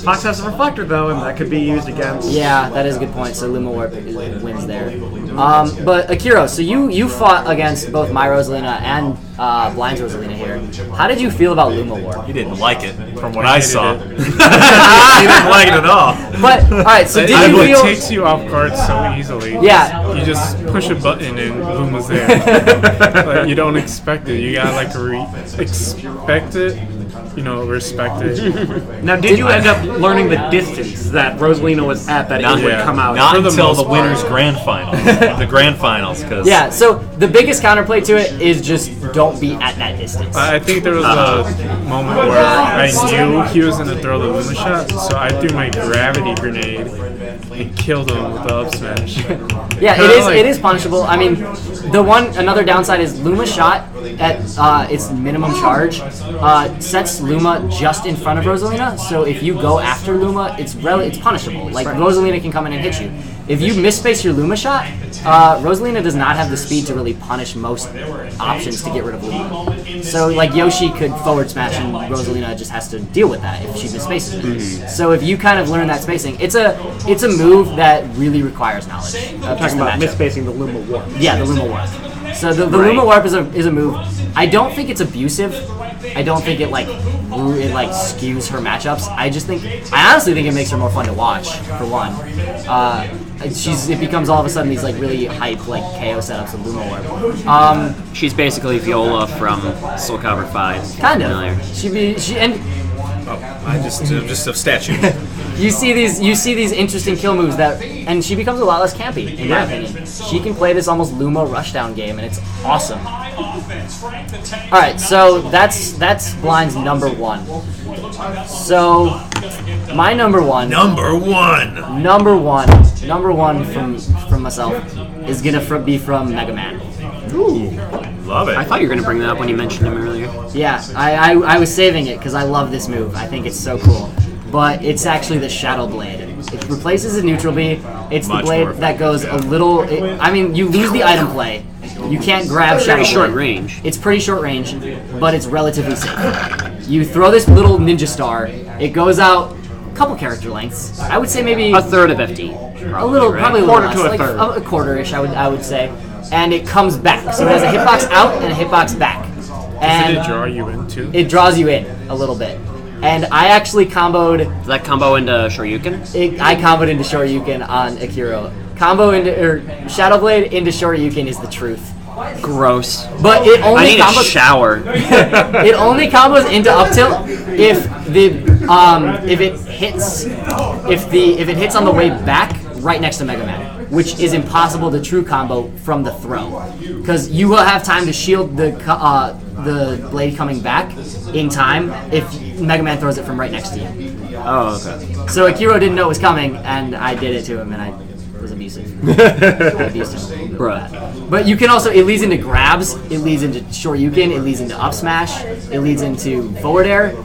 Fox has a reflector though, and that could be used against. Yeah, that is a good point. So Luma Warp wins there. But Akiro, so you fought against both my Rosalina and Blind's Rosalina here. How did you feel about Luma Warp? He didn't like it, from what I saw. He didn't like it at all. But all right, so did you feel? It takes you off guard so easily. Yeah. You just push a button and Luma's there. Like, you don't expect it. You gotta expect it. Respect it. Now, did you end up learning the distance that Rosalina was at that it would come out? Not until the winners' grand finals. The grand finals, because yeah. So the biggest counterplay to it is just don't be at that distance. I think there was a moment where I knew he was gonna throw the Luma Shot, so I threw my gravity grenade and killed him with the up smash. Yeah, it is punishable. I mean, another downside is Luma Shot at its minimum charge sets Luma just in front of Rosalina. So if you go after Luma, it's punishable. Like Rosalina can come in and hit you. If you misspace your Luma Shot, Rosalina does not have the speed to really punish most options to get rid of Luma. So like Yoshi could forward smash and Rosalina just has to deal with that if she misspaces it. Mm-hmm. So if you kind of learn that spacing, it's a move that really requires knowledge. I'm talking about misspacing the Luma Warp. Yeah, the Luma Warp. So the Luma Warp is a move. I don't think it's abusive. I don't think it skews her matchups. I honestly think it makes her more fun to watch, for one. It becomes all of a sudden these like really hype KO setups of Luma Warp. She's basically Viola from Soul Calibur 5. Kind of. I just a statue. You see these interesting kill moves and she becomes a lot less campy, in my opinion. She can play this almost Luma rushdown game, and it's awesome. All right, so that's Blind's number one. So my number one from myself is gonna be from Mega Man. Ooh, love it. I thought you were going to bring that up when you mentioned him earlier. Yeah, I was saving it because I love this move. I think it's so cool. But it's actually the Shadow Blade. It replaces the neutral B. It's the blade that goes a little... you lose the item play. You can't grab Shadow Blade. Short range. It's pretty short range, but it's relatively safe. You throw this little ninja star. It goes out a couple character lengths. I would say maybe... A third of FD. Probably a quarter to a third. A quarter-ish, I would say. And it comes back. So it has a hitbox out and a hitbox back. And does it draw you in too? It draws you in a little bit. And I actually comboed... Does that combo into Shoryuken? I comboed into Shoryuken on Akiro. Shadow Blade into Shoryuken is the truth. Gross. But it only I need a shower. It only combos into up tilt if it hits on the way back right next to Mega Man, which is impossible to true combo from the throw, because you will have time to shield the blade coming back in time if Mega Man throws it from right next to you. Oh, okay. So Akiro didn't know it was coming, and I did it to him, and I was abusive. Bruh. But you can also, it leads into grabs, it leads into Shoryuken, it leads into up smash, it leads into forward air,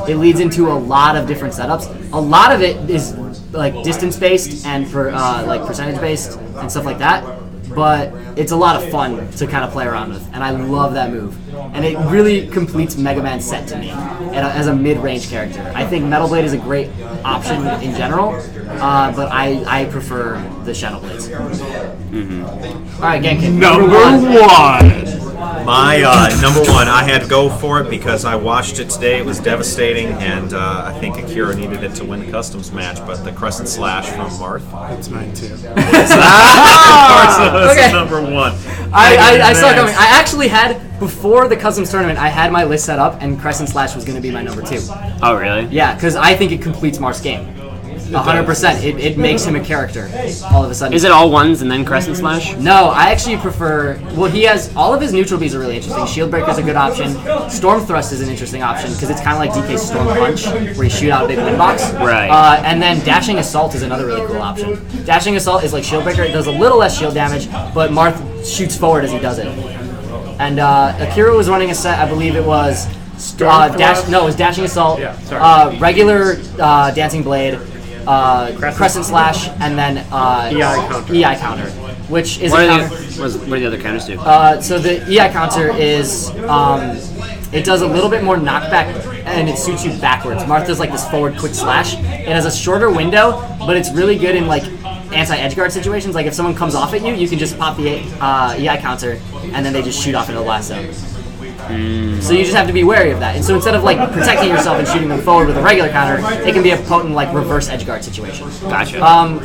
it leads into a lot of different setups. A lot of it is like distance-based and for like percentage-based and stuff like that. But it's a lot of fun to kind of play around with, and I love that move. And it really completes Mega Man's set to me as a mid-range character. I think Metal Blade is a great option in general, but I prefer the Shadow Blades. All right, Genken. Number one. My number one, I had to go for it because I watched it today. It was devastating, and I think Akiro needed it to win the customs match. But the Crescent Slash from Marth. That's mine too. That's number one. I saw it coming. I actually had, before the customs tournament, I had my list set up, and Crescent Slash was going to be my number 2. Oh, really? Yeah, because I think it completes Marth's game. 100%. It makes him a character all of a sudden. Is it all ones and then Crescent Slash? No, I actually prefer... Well, he has... All of his neutral Bs are really interesting. Shield Breaker is a good option. Storm Thrust is an interesting option because it's kind of like DK's Storm Punch, where you shoot out a big wind box. Right. And then Dashing Assault is another really cool option. Dashing Assault is like Shield Breaker. It does a little less shield damage, but Marth shoots forward as he does it. And Akira was running a set, I believe it was... it was Dashing Assault, regular Dancing Blade, Crescent Slash, and then EI counter, which is what are the other counters do? So the EI counter is it does a little bit more knockback and it suits you backwards. Marth does like this forward quick slash. It has a shorter window, but it's really good in like anti-edge guard situations. Like if someone comes off at you, you can just pop the EI counter and then they just shoot off into the blast zone. So you just have to be wary of that. And so instead of like protecting yourself and shooting them forward with a regular counter, it can be a potent like reverse edge guard situation. Gotcha.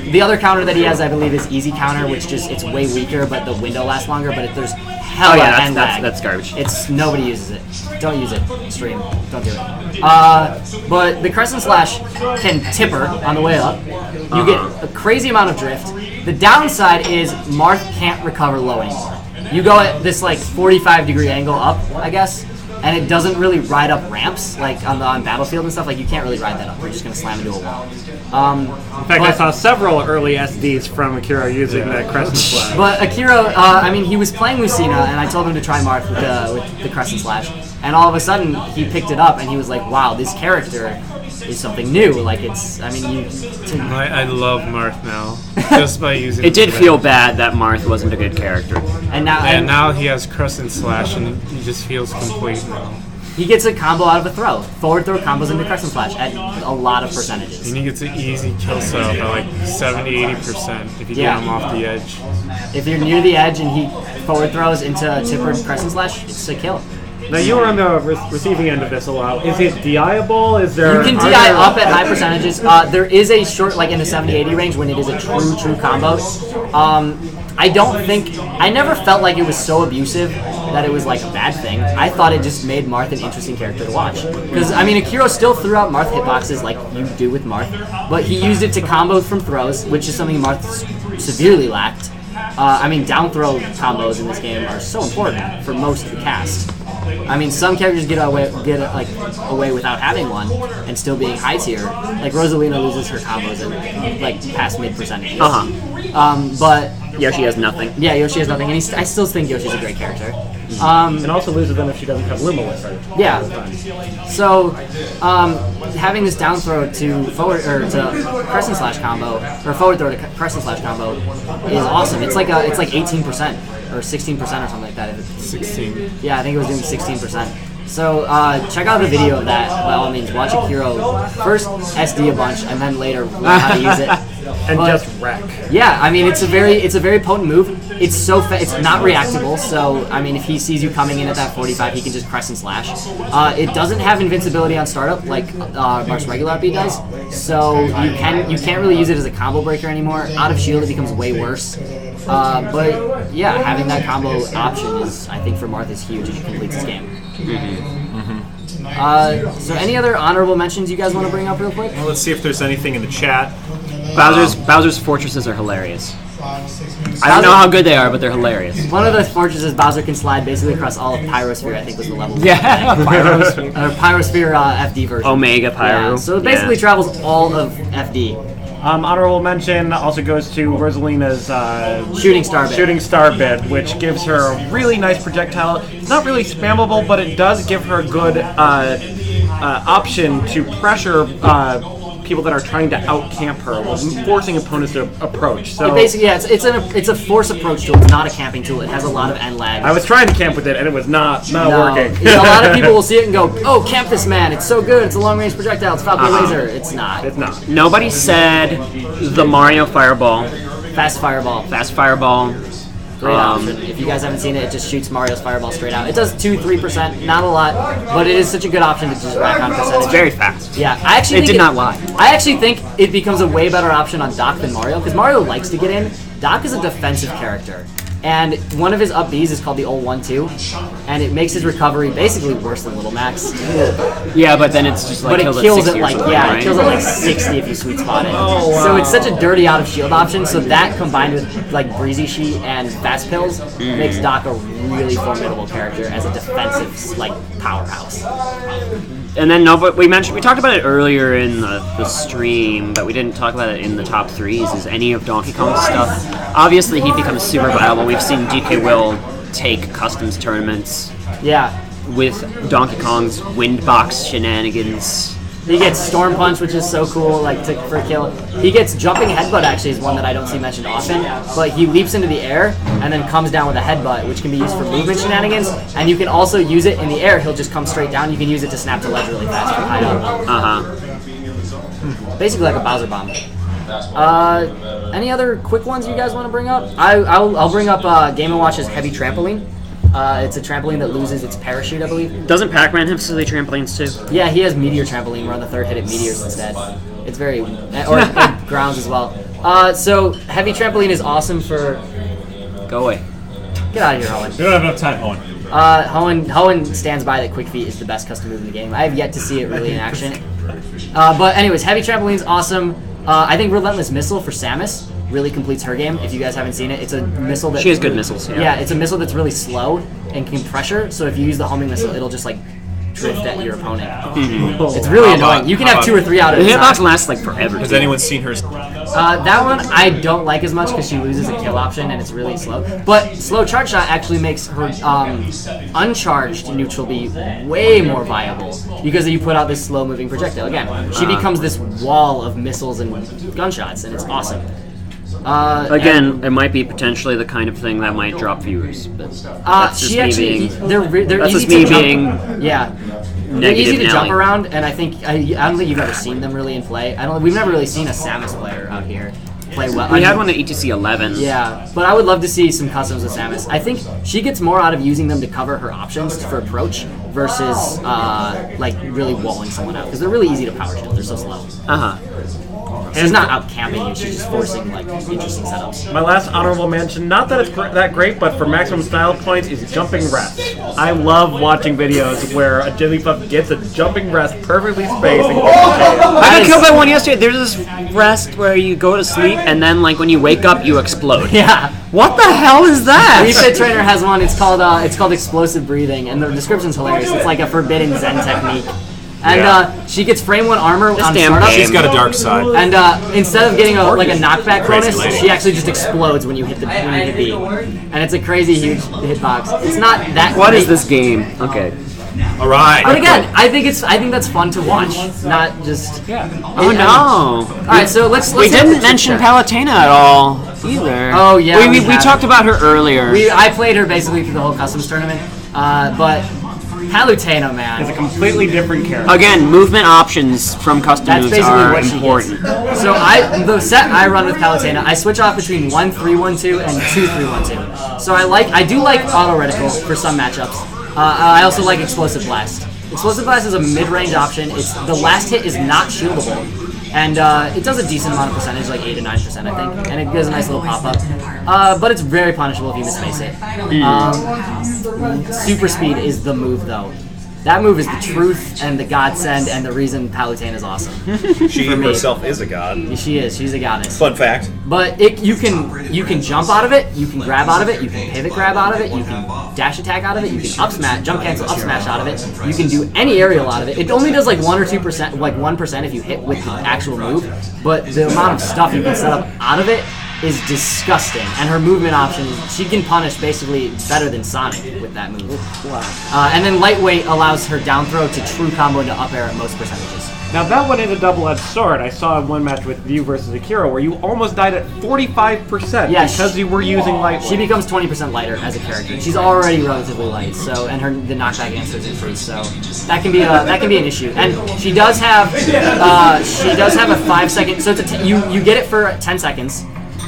The other counter that he has, I believe, is Easy Counter, which it's way weaker, but the window lasts longer. But there's hella end lag. That's garbage. Nobody uses it. Don't use it. Stream. Don't do it. But the Crescent Slash can tipper on the way up. You get a crazy amount of drift. The downside is Marth can't recover low anymore. You go at this like 45-degree angle up, I guess, and it doesn't really ride up ramps like on Battlefield and stuff. Like you can't really ride that up. You're just gonna slam into a wall. In fact, I saw several early SDs from Akiro using that Crescent Slash. But Akiro, I mean, he was playing Lucina, and I told him to try Marth with the Crescent Slash, and all of a sudden he picked it up, and he was like, "Wow, this character is something new." Like I love Marth now, just by using. It did feel bad that Marth wasn't a good character. And now he has Crescent Slash, and he just feels complete now. He gets a combo out of a throw. Forward throw combos into Crescent Slash at a lot of percentages. And he gets an easy kill setup at like 70-80% if you get him off the edge. If you're near the edge and he forward throws into tipper Crescent Slash, it's a kill. Now you were on the receiving end of this a lot. Is it DI-able? Is there? You can DI up at high percentages. There is a short, like in the 70-80 range, when it is a true combo. I never felt like it was so abusive that it was like a bad thing. I thought it just made Marth an interesting character to watch. Because, I mean, Akiro still threw out Marth hitboxes like you do with Marth, but he used it to combo from throws, which is something Marth severely lacked. I mean, down throw combos in this game are so important for most of the cast. I mean, some characters get away without having one and still being high tier. Like Rosalina loses her combos at like past mid percentages. But Yoshi has nothing. Yeah, Yoshi has nothing, and I still think Yoshi's a great character. And also loses them if she doesn't have Luma with her. Yeah. So, having this down throw to forward or to Crescent Slash combo or forward throw to Crescent Slash combo is awesome. It's like 18% or 16% or something like that. 16. Yeah, I think it was doing 16%. So check out the video of that. By all means, watch Akiro first SD a bunch and then later learn how to use it. And just wreck. Yeah, I mean it's a very potent move. It's so it's not reactable. So I mean if he sees you coming in at that 45, he can just Crescent Slash. It doesn't have invincibility on startup like Marth's regular RP does. So you can't really use it as a combo breaker anymore. Out of shield it becomes way worse. But yeah, having that combo option is, I think, for Marth is huge as he completes this game. So any other honorable mentions you guys want to bring up real quick? Well, let's see if there's anything in the chat. Bowser's fortresses are hilarious. I don't know how good they are, but they're hilarious. One of the fortresses, Bowser can slide basically across all of Pyrosphere, I think was the level. Yeah, Pyrosphere. Pyrosphere FD version. Omega Pyro. Yeah, so it basically travels all of FD. Honorable mention also goes to Rosalina's Shooting Star bit, which gives her a really nice projectile. It's not really spammable, but it does give her a good option to pressure people that are trying to out-camp her, forcing opponents to approach. So basically, yeah, it's a force approach tool. It's not a camping tool. It has a lot of end lag. I was trying to camp with it, and it was not working. A lot of people will see it and go, "Oh, camp this man! It's so good. It's a long-range projectile. It's Falcon laser." It's not. It's not. Nobody said the Mario Fireball. Fast fireball. Fast Fireball. Great option. If you guys haven't seen it, it just shoots Mario's fireball straight out. It does 2-3%, not a lot, but it is such a good option to just rack on percentage. It's very fast. Yeah, I actually It did not lie. I actually think it becomes a way better option on Doc than Mario, because Mario likes to get in. Doc is a defensive character, and one of his up Bs is called the ult 1-2, and it makes his recovery basically worse than Little Max. Yeah, but then it's just like But it kills kills at it 60 or like something, yeah, right? it kills it like 60 if you sweet spot it. So it's such a dirty out of shield option. So that combined with like Breezy Sheet and Fast Pills makes Doc a really formidable character as a defensive like powerhouse. And then but we talked about it earlier in the stream, but we didn't talk about it in the top threes. Is any of Donkey Kong's stuff? Obviously, he becomes super viable. We've seen DK Will take customs tournaments Yeah. with Donkey Kong's Windbox shenanigans. He gets Storm Punch, which is so cool, like for a kill. He gets Jumping Headbutt, actually, is one that I don't see mentioned often. But he leaps into the air and then comes down with a headbutt, which can be used for movement shenanigans. And you can also use it in the air. He'll just come straight down. You can use it to snap to ledge really fast for high up. Basically like a Bowser Bomb. Any other quick ones you guys want to bring up? I'll bring up Game & Watch's Heavy Trampoline. It's a trampoline that loses its parachute, I believe. Doesn't Pac-Man have silly trampolines too? Yeah, he has Meteor Trampoline, where on the third hit it meteors instead. It's very... or grounds as well. So, Heavy Trampoline is awesome for... Go away. Get out of here, Hoenn. We don't have enough time, Owen. Hoenn stands by that Quick Feet is the best custom move in the game. I have yet to see it really in action. But anyways, Heavy Trampoline's awesome. I think Relentless Missile for Samus really completes her game. If you guys haven't seen it, it's a missile that... She has good missiles, yeah. Yeah, it's a missile that's really slow and can pressure, so if you use the homing missile, it'll just like drift at your opponent. It's really annoying. You can have 2 or 3 out of The it. hitbox lasts like forever. Has anyone seen her? That one I don't like as much because she loses a kill option and it's really slow. But slow charge shot actually makes her uncharged neutral be way more viable because you put out this slow moving projectile. Again, she becomes this wall of missiles and gunshots, and it's awesome. Again, it might be potentially the kind of thing that might drop viewers, but that's just she me actually, being. they're That's easy just me to jump, being. yeah. They're Negative easy to jump Nelly. around, and I don't think you've ever seen them really in play. We've never really seen a Samus player out here play well. We had one at E2C 11. Yeah, but I would love to see some customs with Samus. I think she gets more out of using them to cover her options for approach versus like really walling someone out because they're really easy to power shield. They're so slow. She's not out camping you. She's just forcing like interesting setups. My last honorable mention, not that it's that great, but for maximum style points, is jumping rest. I love watching videos where a Jigglypuff gets a jumping rest perfectly spaced. And I got killed by one yesterday. There's this rest where you go to sleep and then like when you wake up you explode. Yeah. What the hell is that? Wii Fit Trainer has one. It's called explosive breathing, and the description's hilarious. It's like a forbidden Zen technique. And she gets frame 1 armor on damn startup. game. She's got a dark side. And instead of getting a knockback Crazy bonus, lady. she actually just explodes when you hit B. And it's a crazy huge hitbox. It's not that. What great. is this game? Okay. All right. But again, I think that's fun to watch, not just. Oh no. All right, so let's. We hit didn't the mention chit-chat. Palutena at all either. Oh, yeah, We we talked about her earlier. I played her basically through the whole customs tournament, but Palutena, man. It's a completely different character. Again, movement options from custom That's moves basically are what she important. gets. So the set I run with Palutena, I switch off between 1-3-1-2 and 2-3-1-2. So I do like auto reticle for some matchups. I also like explosive blast. Explosive blast is a mid-range option. The last hit is not shieldable, and it does a decent amount of percentage, like 8 to 9%, I think, and it gives a nice little pop-up. But it's very punishable if you misplace it. Super speed is the move, though. That move is the truth and the godsend and the reason Palutena is awesome. She For me. herself is a god. She is. She's a goddess. Fun fact. But you can jump out of it, you can grab out of it, you can pivot grab out of it, you can dash attack out of it, you can up smash, jump cancel, up smash out of it. You can do any aerial out of it. It only does like 1 or 2%, like 1% if you hit with the actual move. But the amount of stuff you can set up out of it is disgusting. And her movement option is she can punish basically better than Sonic with that move. And then lightweight allows her down throw to true combo into up air at most percentages. Now that one is a double-edged sword. I saw one match with you versus Akiro where you almost died at 45% because you were using lightweight. She becomes 20% lighter as a character. She's already relatively light, so and the knockback answer is increased, so that can be an issue. And she does have a 5-second. So it's you get it for 10 seconds.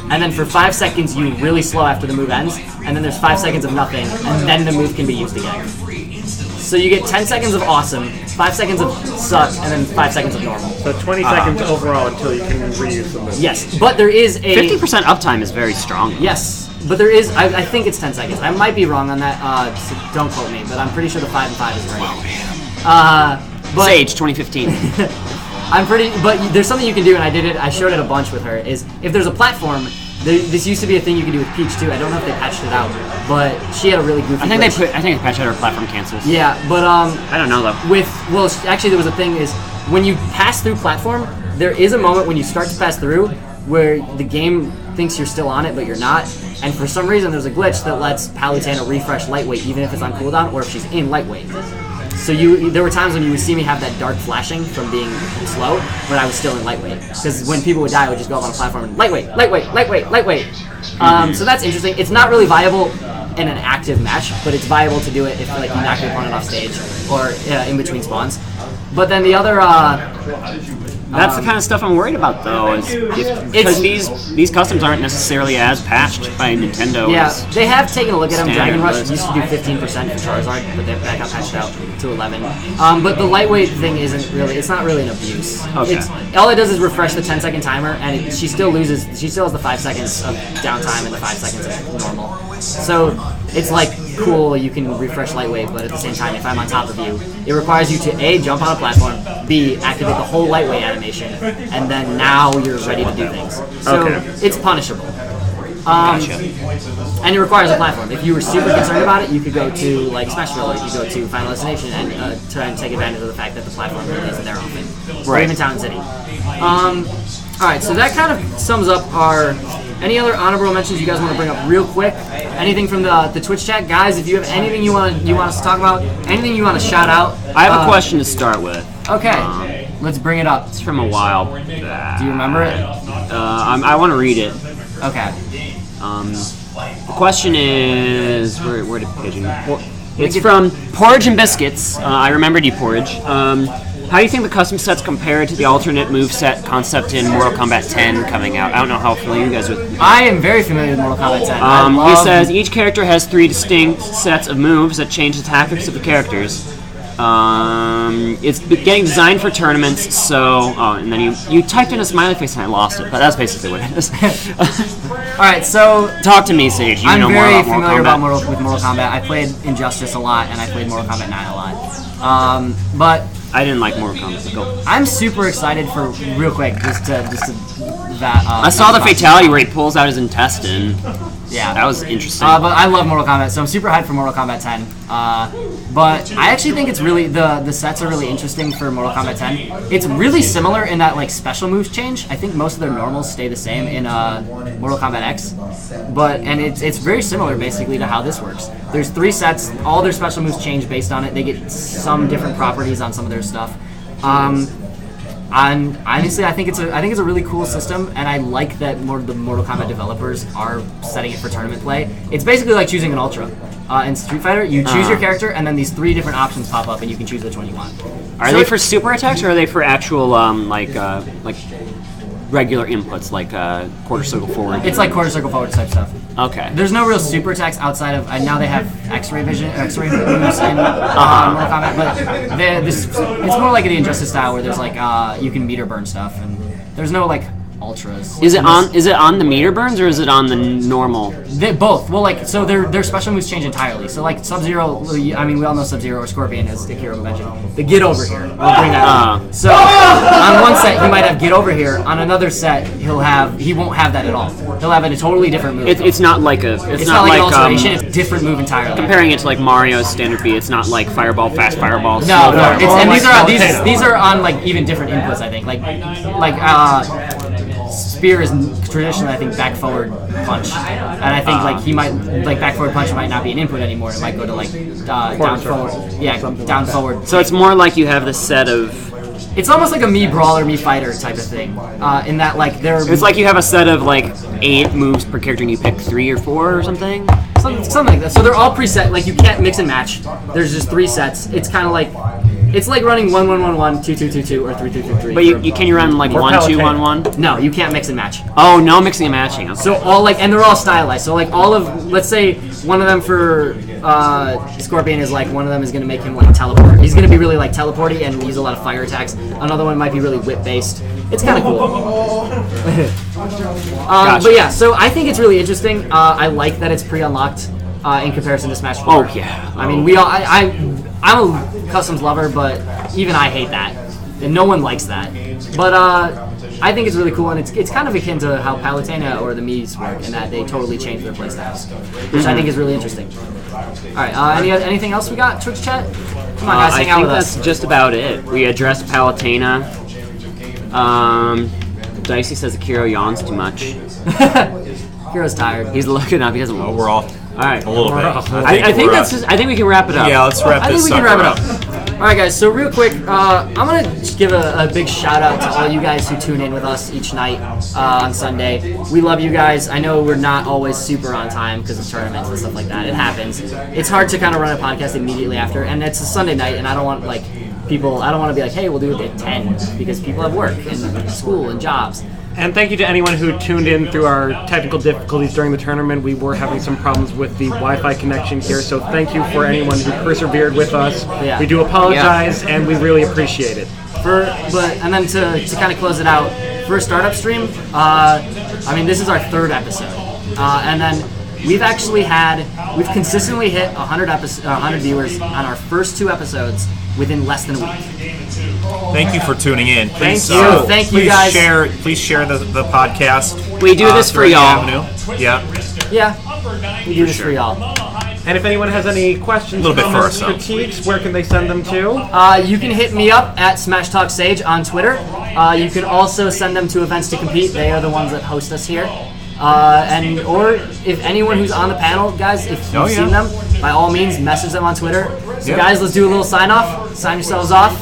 And then for 5 seconds, you really slow after the move ends, and then there's 5 seconds of nothing, and then the move can be used again. So you get 10 seconds of awesome, 5 seconds of suck, and then 5 seconds of normal. So 20 seconds overall until you can reuse the move. Yes, but there is a 50% uptime is very strong. Yes, but there is. I think it's 10 seconds. I might be wrong on that. So don't quote me, but I'm pretty sure the 5 and 5 is right. But Sage 2015. But there's something you can do, and I did it. I showed it a bunch with her. Is if there's a platform, this used to be a thing you could do with Peach too. I don't know if they patched it out, but she had a really goofy. I think they patched out her platform cancels. Yeah, but I don't know though. Actually, there was a thing is when you pass through platform, there is a moment when you start to pass through where the game thinks you're still on it, but you're not. And for some reason, there's a glitch that lets Palutena refresh lightweight, even if it's on cooldown or if she's in lightweight. So there were times when you would see me have that dark flashing from being slow, but I was still in lightweight. Because when people would die, I would just go up on a platform and lightweight. So that's interesting. It's not really viable in an active match, but it's viable to do it if you knock your opponent off stage or in between spawns. But then the other... That's the kind of stuff I'm worried about, though, because these customs aren't necessarily as patched by Nintendo. Yeah, they have taken a look at them. Dragon Rush used to do 15% for Charizard, but that got patched out to 11. But the lightweight thing it's not really an abuse. Okay. All it does is refresh the 10-second timer, and she still has the 5 seconds of downtime and the 5 seconds of normal. So it's cool, you can refresh lightweight, but at the same time, if I'm on top of you, it requires you to A, jump on a platform, B, activate the whole lightweight animation, and then now you're ready to do things. So it's punishable. Gotcha. And it requires a platform. If you were super concerned about it, you could go to Smashville, or you could go to Final Destination and try and take advantage of the fact that the platform really isn't there often. Or even Town City. Alright, so that kind of sums up our... Any other honorable mentions you guys want to bring up real quick? Anything from the Twitch chat? Guys, if you have anything you want us to talk about, anything you want to shout out... I have a question to start with. Okay, let's bring it up. It's from a while back. Do you remember it? I want to read it. Okay. The question is... Where did Pigeon... It's from Porridge and Biscuits. I remembered you, Porridge. How do you think the custom sets compare to the alternate moveset concept in Mortal Kombat 10 coming out? I don't know how familiar you guys are with. I am very familiar with Mortal Kombat 10. He says each character has 3 distinct sets of moves that change the tactics of the characters. It's getting designed for tournaments, so... and then you typed in a smiley face and I lost it, but that's basically what it is. Alright, so... Talk to me, Sage. You know more about Mortal Kombat. With Mortal Kombat. I played Injustice a lot, and I played Mortal Kombat 9 a lot. But... I didn't like Mortal Kombat. Go. I'm super excited for... Real quick, just to I saw the fatality where he pulls out his intestine. Yeah. That was interesting. But I love Mortal Kombat, so I'm super hyped for Mortal Kombat 10. But I actually think it's really... The sets are really interesting for Mortal Kombat 10. It's really similar in that, special moves change. I think most of their normals stay the same in Mortal Kombat X. And it's very similar, basically, to how this works. There's 3 sets. All their special moves change based on it. They get some different properties on some of their stuff. And honestly, I think it's a really cool system, and I like that the Mortal Kombat developers are setting it for tournament play. It's basically like choosing an Ultra. In Street Fighter, you choose your character, and then these 3 different options pop up, and you can choose which one you want. Are they for super attacks, or are they for actual regular inputs, like quarter circle forward? It's like quarter circle forward type stuff. Okay. There's no real super attacks outside of now they have X-ray moves in Mortal Kombat, but it's more like the Injustice style where there's you can meter burn stuff, and there's no ultras. Is it on the meter burns or is it on the normal? Both. Well, so their special moves change entirely. So Sub-Zero, we all know Sub-Zero or Scorpion, as Akiro mentioned. The get over here. We'll bring that up. So on one set he might have get over here. On another set he won't have that at all. He'll have a totally different move. It's not like an alteration. It's a different move entirely. Comparing it to Mario's standard B, it's not like fireball, fast fireball. No. These are on even different inputs. I think Spear is traditionally, I think, back forward punch, and I think he might back forward punch might not be an input anymore. It might go to down forward. Yeah, down forward. So it's more like you have this set of it's almost like a me brawler, me fighter type of thing. In that like It's like you have a set of like 8 moves per character and you pick 3 or 4 or something. Something like that. So they're all preset. Like you can't mix and match. There's just 3 sets. It's kind of like running 1-1-1-1, 2-2-2-2, or 3-3-3-3. But you run like 1-2-1-1? No, you can't mix and match. Oh, no mixing and matching. Okay. So all like, and they're all stylized. So like all of, let's say one of them for Scorpion is like, one of them is gonna make him like teleport. He's gonna be really like teleporty and use a lot of fire attacks. Another one might be really whip based. It's kind of cool. Gotcha. But yeah, so I think it's really interesting. I like that it's pre-unlocked in comparison to Smash 4. Oh yeah. I mean, I'm a customs lover, but even I hate that, and no one likes that. But I think it's really cool, and it's kind of akin to how Palutena or the Mii's work, in that they totally change their playstyles, which I think is really interesting. All right, anything else we got? Twitch chat? Come on, guys, hang out with us. I think that's just about it. We addressed Palutena. Dicey says Akiro yawns too much. Hero's tired. He's looking up. He doesn't. Oh, we're all All right. a little bit. I think that's just. I think we can wrap it up. Yeah, let's wrap I think this we can sucker wrap it up. All right, guys. So real quick, I'm gonna just give a big shout out to all you guys who tune in with us each night on Sunday. We love you guys. I know we're not always super on time because of tournaments and stuff like that. It happens. It's hard to kind of run a podcast immediately after, and it's a Sunday night, and I don't want I don't want to be like, hey, we'll do it at 10 because people have work and school and jobs. And thank you to anyone who tuned in through our technical difficulties during the tournament. We were having some problems with the Wi-Fi connection here, so thank you for anyone who persevered with us. Yeah. We do apologize, and we really appreciate it. And then to kind of close it out, for a startup stream, I mean, this is our 3rd episode, and then we've consistently hit 100 viewers on our first 2 episodes within less than a week. Thank you for tuning in. Please, Thank you, guys. Please share the podcast. We do this for through y'all. Avenue. Yeah. Yeah, we do this for y'all. And if anyone has any questions, A little bit for comments, ourselves. critiques, where can they send them to? You can hit me up at Smash Talk Sage on Twitter. You can also send them to Events to Compete. They are the ones that host us here. Or if anyone who's on the panel, guys, if you've seen them, by all means, message them on Twitter. So guys, let's do a little sign off. Sign yourselves off.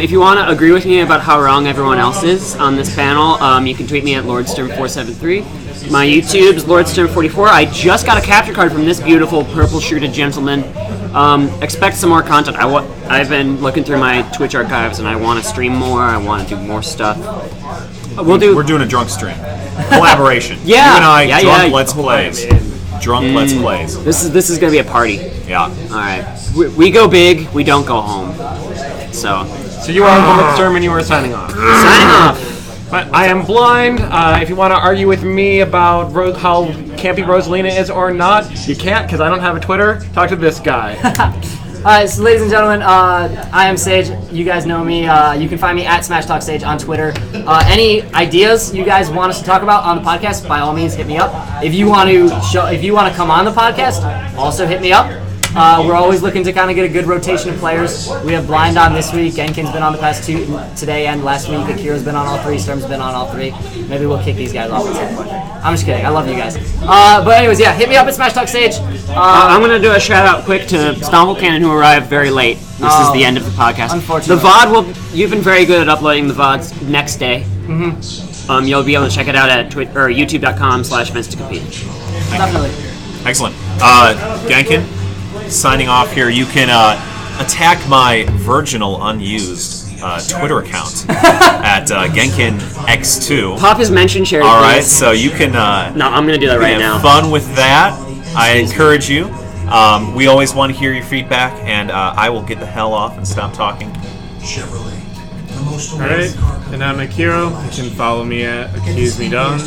If you want to agree with me about how wrong everyone else is on this panel, you can tweet me at LordSturm473. My YouTube's LordSturm44. I just got a capture card from this beautiful purple-shirted gentleman. Expect some more content. I've been looking through my Twitch archives, and I want to stream more. I want to do more stuff. We're doing a drunk stream. Collaboration. Yeah. You and I, drunk yeah. Let's Plays. Drunk Let's Plays. This is gonna be a party. Yeah. All right. We go big. We don't go home. So you are Lord Sturm, and you are signing off. Signing off. But I am blind. If you want to argue with me about how campy Rosalina is or not, you can't because I don't have a Twitter. Talk to this guy. Alright, so ladies and gentlemen, I am Sage. You guys know me. You can find me at Smash Talk Sage on Twitter. Any ideas you guys want us to talk about on the podcast, by all means, hit me up. If you want to come on the podcast, also hit me up. We're always looking to kind of get a good rotation of players. We have Blind on this week. Genken's been on the past 2 today and last week. Akiro's been on all 3. Sturm's been on all 3. Maybe we'll kick these guys off at some point. I'm just kidding. I love you guys. But anyways, yeah, hit me up at Smash Talk Sage. I'm going to do a shout out quick to Stomple Cannon, who arrived very late. This is the end of the podcast. Unfortunately. The VOD you've been very good at uploading the VODs next day. Mm-hmm. You'll be able to check it out at youtube.com/events2compete. Definitely. Excellent. Genken, signing off here. You can attack my virginal unused Twitter account at GenkenX2. Pop his mention share. All right, please. so you can. No, I'm going to do that right now. Have fun with that. I encourage you. We always want to hear your feedback, and I will get the hell off and stop talking. Alright, and I'm Akiro. You can follow me at Accuse Me Done.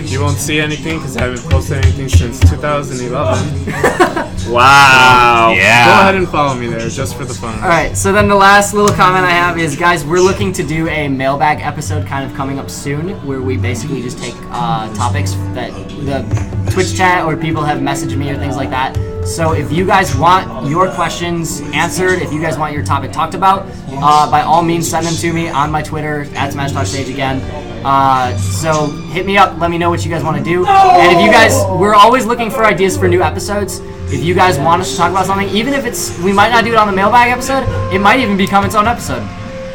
You won't see anything because I haven't posted anything since 2011. Wow. Yeah. Go ahead and follow me there just for the fun. Alright, so then the last little comment I have is, guys, we're looking to do a mailbag episode kind of coming up soon where we basically just take topics that the Twitch chat or people have messaged me or things like that. So if you guys want your questions answered, if you guys want your topic talked about, by all means send them to me on my Twitter at SmashTalkStage again. So hit me up, let me know what you guys want to do. And if you guys, we're always looking for ideas for new episodes. If you guys want us to talk about something, even if we might not do it on the mailbag episode, it might even become its own episode.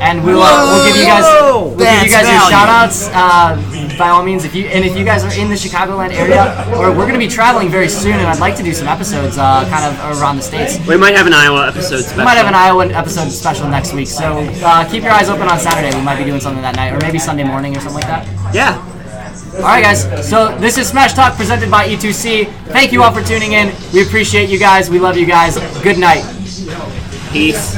and we'll give you guys your shout outs by all means. If you guys are in the Chicagoland area, or we're going to be traveling very soon, and I'd like to do some episodes kind of around the states. We might have an Iowa episode special. We might have an Iowa episode special next week, so keep your eyes open on Saturday. We might be doing something that night, or maybe Sunday morning or something like that. Yeah. Alright guys, so this is Smash Talk presented by E2C. Thank you all for tuning in. We appreciate you guys. We love you guys. Good night. Peace.